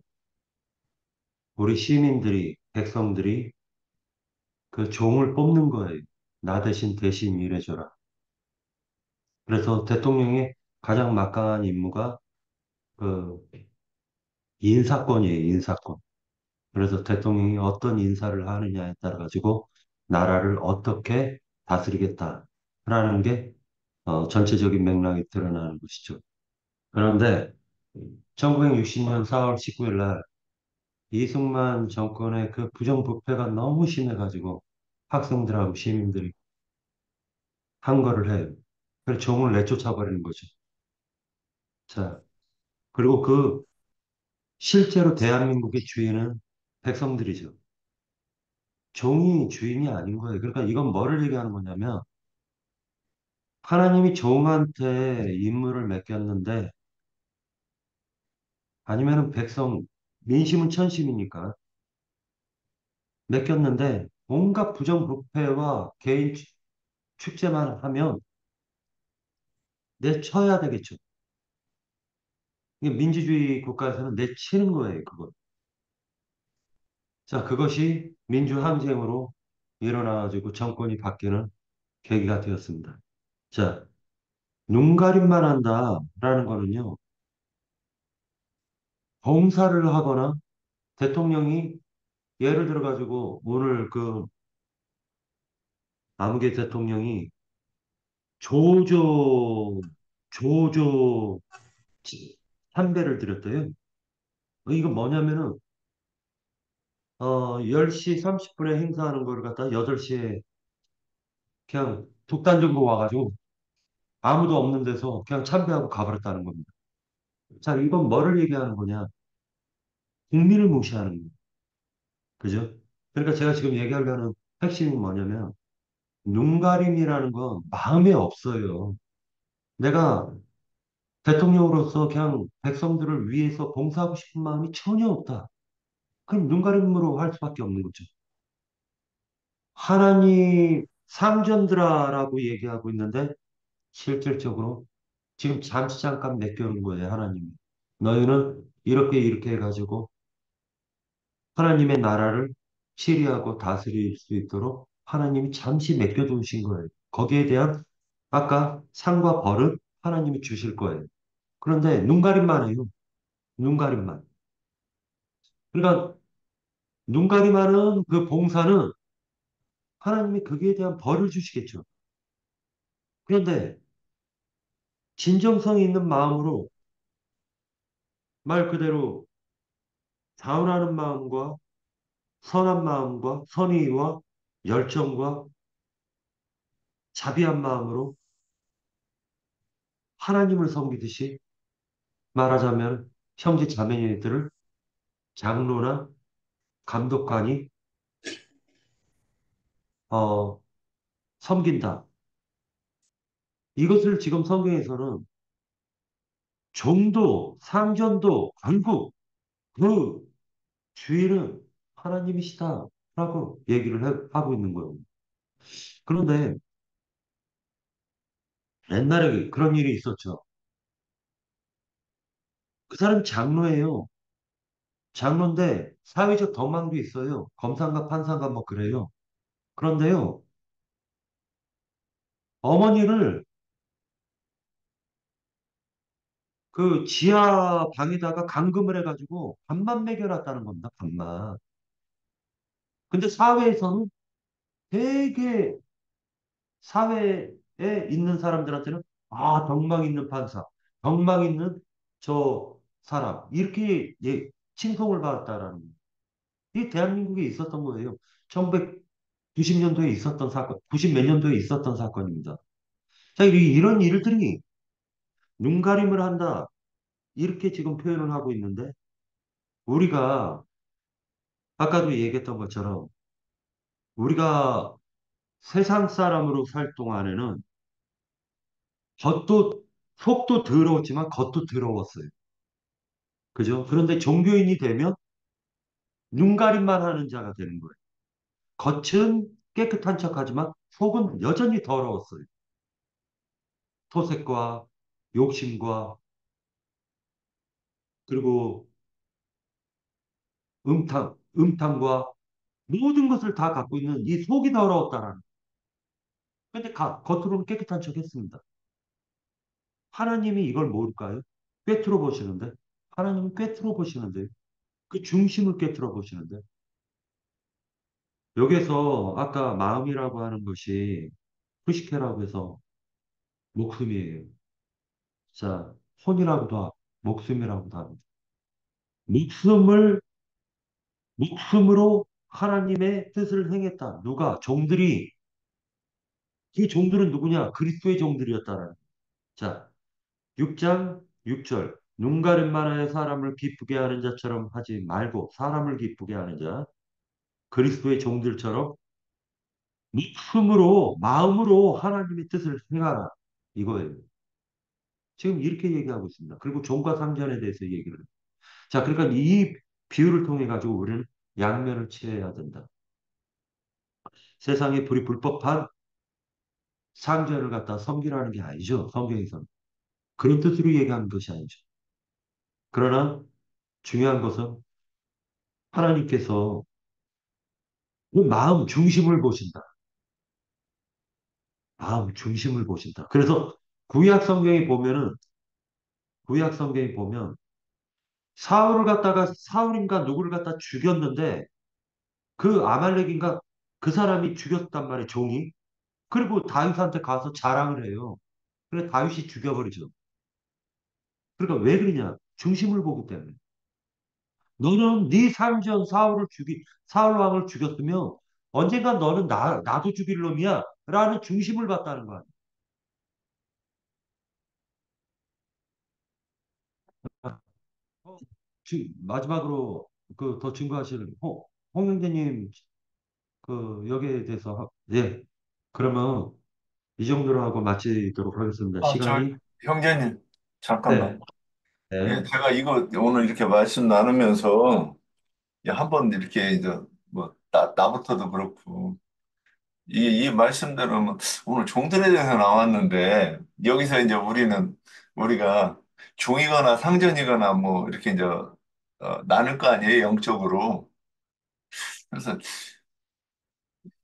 우리 시민들이, 백성들이 그 종을 뽑는 거예요. 나 대신 일해줘라. 그래서 대통령의 가장 막강한 임무가 그 인사권이에요, 인사권. 그래서 대통령이 어떤 인사를 하느냐에 따라 가지고 나라를 어떻게 다스리겠다라는 게 전체적인 맥락이 드러나는 것이죠. 그런데 1960년 4월 19일 날 이승만 정권의 그 부정부패가 너무 심해가지고 학생들하고 시민들이 한 거를 해요. 그래서 종을 내쫓아 버리는 거죠. 자, 그리고 그 실제로 대한민국의 주인은 백성들이죠. 종이 주인이 아닌 거예요. 그러니까 이건 뭐를 얘기하는 거냐면 하나님이 종한테 임무를 맡겼는데 아니면은 백성, 민심은 천심이니까 맡겼는데 온갖 부정부패와 개인 축제만 하면 내쳐야 되겠죠. 이게 민주주의 국가에서는 내치는 거예요, 그거. 자, 그것이 민주항쟁으로 일어나가지고 정권이 바뀌는 계기가 되었습니다. 자, 눈가림만 한다라는 거는요, 봉사를 하거나 대통령이 예를 들어가지고 오늘 그 아무개 대통령이 조조, 조조 참배를 드렸대요. 이거 뭐냐면은, 10시 30분에 행사하는 거를 갖다 8시에 그냥 독단적으로 와가지고 아무도 없는 데서 그냥 참배하고 가버렸다는 겁니다. 자, 이건 뭐를 얘기하는 거냐? 국민을 무시하는 거예요. 그죠? 그러니까 제가 지금 얘기하려는 핵심이 뭐냐면, 눈가림이라는 건 마음에 없어요. 내가 대통령으로서 그냥 백성들을 위해서 봉사하고 싶은 마음이 전혀 없다. 그럼 눈가림으로 할 수밖에 없는 거죠. 하나님 상전들아라고 얘기하고 있는데 실질적으로 지금 잠시 잠깐 맡겨놓은 거예요, 하나님이. 너희는 이렇게 이렇게 해가지고 하나님의 나라를 치리하고 다스릴 수 있도록 하나님이 잠시 맡겨두신 거예요. 거기에 대한 아까 상과 벌은 하나님이 주실 거예요. 그런데 눈가림만 해요. 눈가림만. 그러니까 눈가림하는 그 봉사는 하나님이 거기에 대한 벌을 주시겠죠. 그런데 진정성이 있는 마음으로 말 그대로 자원하는 마음과 선한 마음과 선의와 열정과 자비한 마음으로 하나님을 섬기듯이 말하자면 형제 자매들을 장로나 감독관이 어, 섬긴다. 이것을 지금 성경에서는 종도 상전도 결국 그 주인은 하나님이시다라고 얘기를 하고 있는 거예요. 그런데 옛날에 그런 일이 있었죠. 그 사람이 장로예요. 장로인데 사회적 덕망도 있어요. 검사인가 판사인가 뭐 그래요. 그런데요, 어머니를 그 지하 방에다가 감금을 해가지고 밥만 먹여놨다는 겁니다. 밥만. 근데 사회에서는 되게 사회에 있는 사람들한테는 덕망 있는 판사, 덕망 있는 저 사람 이렇게 칭송을 받았다라는 거예요. 이 대한민국에 있었던 거예요. 1990년도에 있었던 사건, 90 몇 년도에 있었던 사건입니다. 자, 이런 일들이 눈가림을 한다. 이렇게 지금 표현을 하고 있는데 우리가 아까도 얘기했던 것처럼 우리가 세상 사람으로 살 동안에는 겉도 속도 더러웠지만 겉도 더러웠어요. 그죠? 그런데 종교인이 되면 눈가림만 하는 자가 되는 거예요. 겉은 깨끗한 척하지만 속은 여전히 더러웠어요. 토색과 욕심과 그리고 음탕과 모든 것을 다 갖고 있는 이 속이 더러웠다라는. 근데 겉으로는 깨끗한 척 했습니다. 하나님이 이걸 모를까요? 꿰뚫어 보시는데 하나님은 꿰뚫어 보시는데 그 중심을 꿰뚫어 보시는데 여기서 아까 마음이라고 하는 것이 프시케라고 해서 목숨이에요. 자, 혼이라고도 하고 목숨이라고도 합니다. 목숨을 목숨으로 하나님의 뜻을 행했다. 누가? 종들이. 그 종들은 누구냐? 그리스도의 종들이었다라는. 자, 6장 6절. 눈 가림만하여 사람을 기쁘게 하는 자처럼 하지 말고 사람을 기쁘게 하는 자, 그리스도의 종들처럼 목숨으로 마음으로 하나님의 뜻을 행하라. 이거예요. 지금 이렇게 얘기하고 있습니다. 그리고 종과 상전에 대해서 얘기를 해요. 자, 그러니까 이 비유를 통해 가지고 우리는 양면을 취해야 된다. 세상에 불법한 상전을 갖다 섬기라는 게 아니죠. 성경에서는. 그런 뜻으로 얘기하는 것이 아니죠. 그러나 중요한 것은 하나님께서 그 마음 중심을 보신다. 마음 중심을 보신다. 그래서 구약 성경에 보면은 구약 성경에 보면 사울을 갖다가 사울인가 누구를 갖다 죽였는데 그 아말렉인가 그 사람이 죽였단 말이에요. 종이. 그리고 다윗한테 가서 자랑을 해요. 그래 다윗이 죽여버리죠. 그러니까 왜 그러냐? 중심을 보기 때문에. 너는 네 삶전 사울 왕을 죽였으면 언젠가 너는 나도 죽일 놈이야. 라는 중심을 봤다는 거야. 어, 마지막으로 그 더 증거하시는 홍 형제님 그 여기에 대해서 예. 그러면 이 정도로 하고 마치도록 하겠습니다. 저 시간이 형제님, 잠깐만. 네. 예, 네. 제가 이거 오늘 이렇게 말씀 나누면서 한번 이렇게 이제 뭐 나부터도 그렇고 이 말씀대로 뭐 오늘 종들에 대해서 나왔는데 여기서 이제 우리가 종이거나 상전이거나 뭐 이렇게 이제 나눌 거 아니에요, 영적으로. 그래서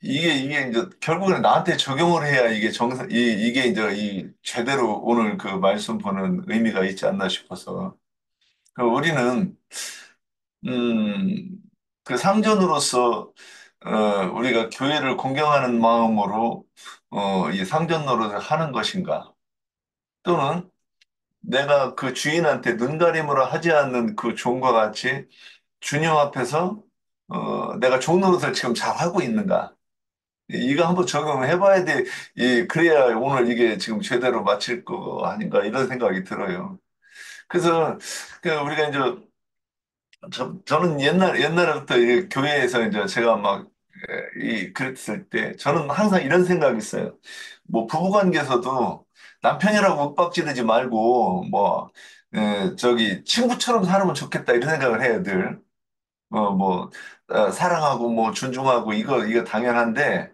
이게 이제 결국에는 나한테 적용을 해야 이게 이게 이제 이 제대로 오늘 그 말씀 보는 의미가 있지 않나 싶어서. 우리는 음, 그 상전으로서 우리가 교회를 공경하는 마음으로 이 상전 노릇을 하는 것인가? 또는 내가 그 주인한테 눈가림으로 하지 않는 그 종과 같이 주님 앞에서 내가 종 노릇을 지금 잘 하고 있는가? 이거 한번 적용을 해봐야 돼. 그래야 오늘 이게 지금 제대로 마칠 거 아닌가 이런 생각이 들어요. 그래서 우리가 이제 저는 옛날부터 이 교회에서 이제 제가 막, 그랬을 때, 저는 항상 이런 생각이 있어요. 뭐, 부부관계에서도 남편이라고 윽박지르지 말고, 뭐, 친구처럼 살으면 좋겠다, 이런 생각을 해요, 늘. 뭐, 사랑하고, 뭐, 존중하고, 이거 당연한데,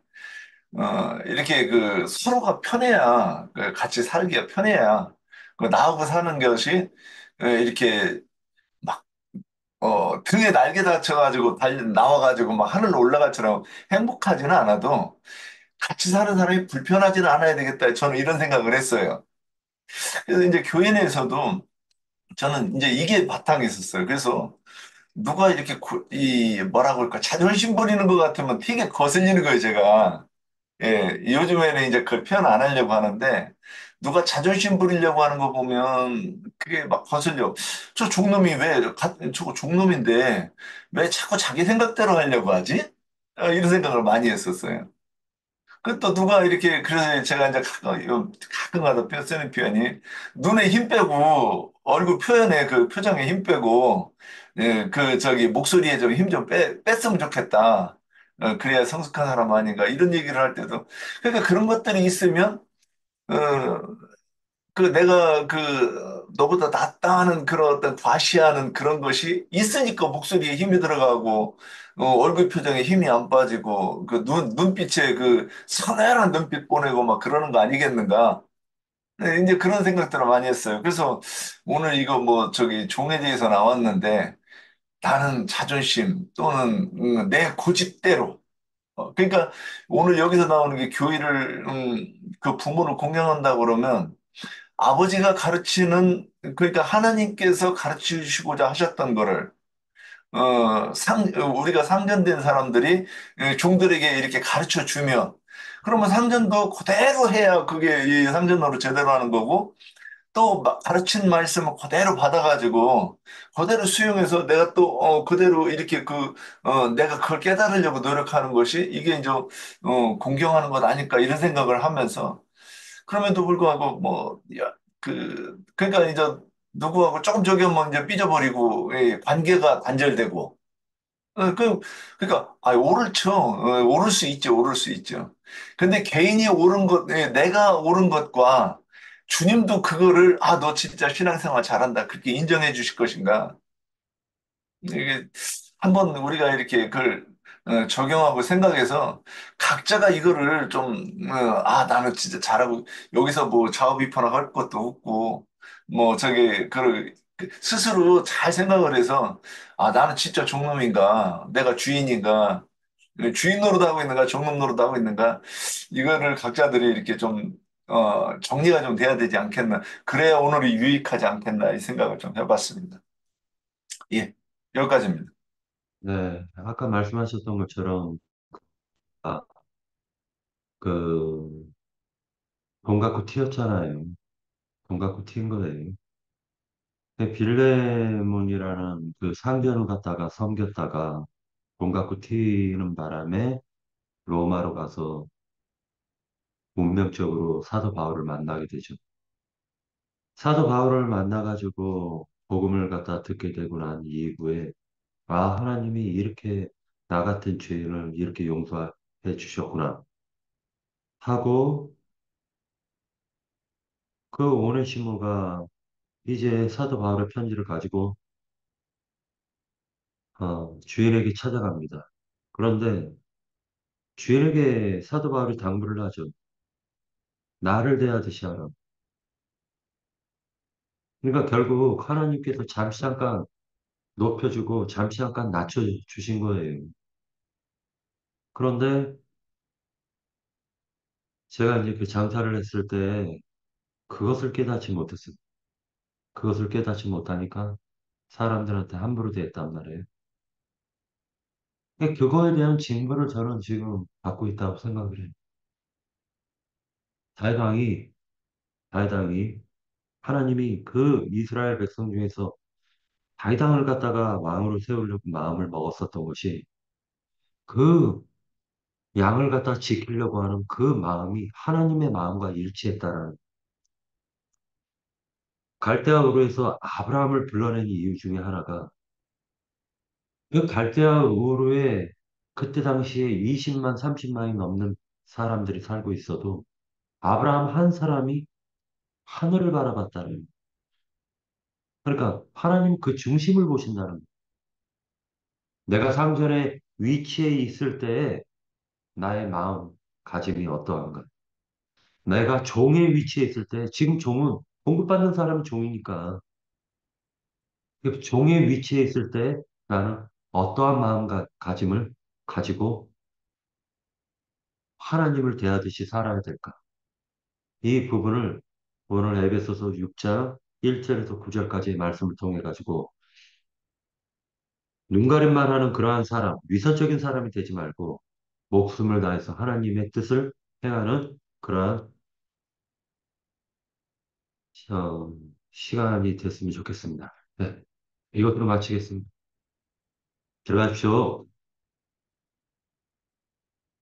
이렇게 서로가 편해야, 같이 살기가 편해야, 나하고 사는 것이, 이렇게 등에 날개 다쳐가지고 나와가지고 막 하늘로 올라갈처럼 행복하지는 않아도 같이 사는 사람이 불편하지는 않아야 되겠다. 저는 이런 생각을 했어요. 그래서 이제 교회 내에서도 저는 이제 이게 바탕에 있었어요. 그래서 누가 이렇게 뭐라고 할까 자존심 부리는 것 같으면 되게 거슬리는 거예요, 제가. 예, 요즘에는 이제 그 표현 안 하려고 하는데, 누가 자존심 부리려고 하는 거 보면, 그게 막 거슬려. 저거 종놈인데, 왜 자꾸 자기 생각대로 하려고 하지? 이런 생각을 많이 했었어요. 그 또 누가 이렇게, 그래서 제가 이제 가끔가다 쓰는 표현이, 눈에 힘 빼고, 얼굴 표현에 그 표정에 힘 빼고, 예, 목소리에 좀 힘 좀 뺐으면 좋겠다. 그래야 성숙한 사람 아닌가. 이런 얘기를 할 때도. 그러니까 그런 것들이 있으면, 어, 너보다 낫다 하는 그런 어떤 과시하는 그런 것이 있으니까 목소리에 힘이 들어가고, 얼굴 표정에 힘이 안 빠지고, 눈빛에 서늘한 눈빛 보내고 막 그러는 거 아니겠는가. 네, 이제 그런 생각들을 많이 했어요. 그래서 오늘 이거 뭐 종에 대해서 나왔는데, 나는 자존심 또는 내 고집대로 그러니까 오늘 여기서 나오는 게 교회를 그 부모를 공경한다 그러면 아버지가 가르치는 그러니까 하나님께서 가르쳐 주시고자 하셨던 거를 우리가 상전된 사람들이 종들에게 이렇게 가르쳐 주면 그러면 상전도 그대로 해야 그게 이 상전으로 제대로 하는 거고 또 가르친 말씀을 그대로 받아가지고 그대로 수용해서 내가 또 그대로 이렇게 내가 그걸 깨달으려고 노력하는 것이 이게 이제 공경하는 것 아닐까 이런 생각을 하면서 그럼에도 불구하고 뭐 그러니까 이제 누구하고 조금 저기 하면 이제 삐져버리고 예, 관계가 단절되고 그러니까, 오를 쳐. 오를 수 있죠, 오를 수 있죠. 근데 개인이 옳은 것, 내가 옳은 것과 주님도 그거를, 너 진짜 신앙생활 잘한다. 그렇게 인정해 주실 것인가. 이게 한번 우리가 이렇게 그걸 적용하고 생각해서 각자가 이거를 좀, 나는 진짜 잘하고, 여기서 뭐 좌우 비판할 것도 없고, 뭐 스스로 잘 생각을 해서, 나는 진짜 종놈인가, 내가 주인인가, 주인 노릇하고 있는가, 종놈 노릇하고 있는가, 이거를 각자들이 이렇게 좀, 정리가 좀 돼야 되지 않겠나. 그래야 오늘이 유익하지 않겠나, 이 생각을 좀 해봤습니다. 예, 여기까지입니다. 네, 아까 말씀하셨던 것처럼, 아, 그, 돈 갖고 튀었잖아요. 돈 갖고 튄 거예요. 빌레몬이라는 그 상전을 갖다가 섬겼다가 돈 갖고 튀는 바람에 로마로 가서 운명적으로 사도 바울을 만나게 되죠. 사도 바울을 만나가지고 복음을 갖다 듣게 되고 난 이후에 하나님이 이렇게 나 같은 죄인을 이렇게 용서해 주셨구나 하고 그 오네시모가 이제 사도 바울의 편지를 가지고 주인에게 찾아갑니다. 그런데 주인에게 사도 바울이 당부를 하죠. 나를 대하듯이 하라. 그러니까 결국 하나님께서 잠시 잠깐 높여주고 잠시 잠깐 낮춰주신 거예요. 그런데 제가 이제 그 장사를 했을 때 그것을 깨닫지 못했어요. 그것을 깨닫지 못하니까 사람들한테 함부로 대했단 말이에요. 근데 그거에 대한 징벌을 저는 지금 받고 있다고 생각을 해요. 다윗왕이, 다윗왕이 하나님이 그 이스라엘 백성 중에서 다윗왕을 갖다가 왕으로 세우려고 마음을 먹었었던 것이 그 양을 갖다 지키려고 하는 그 마음이 하나님의 마음과 일치했다라는 갈대아 우르에서 아브라함을 불러낸 이유 중에 하나가 그 갈대아 우르에 그때 당시에 20만, 30만이 넘는 사람들이 살고 있어도 아브라함 한 사람이 하늘을 바라봤다는 그러니까 하나님 그 중심을 보신다는 내가 상전의 위치에 있을 때에 나의 마음가짐이 어떠한가 내가 종의 위치에 있을 때 지금 종은 공급받는 사람은 종이니까 그 종의 위치에 있을 때 나는 어떠한 마음가짐을 가지고 하나님을 대하듯이 살아야 될까? 이 부분을 오늘 에베소서 6장 1절에서 9절까지의 말씀을 통해 가지고 눈가림만 하는 그러한 사람, 위선적인 사람이 되지 말고 목숨을 다해서 하나님의 뜻을 행하는 그러한 어, 시간이 됐으면 좋겠습니다. 네, 이것으로 마치겠습니다. 들어가십시오.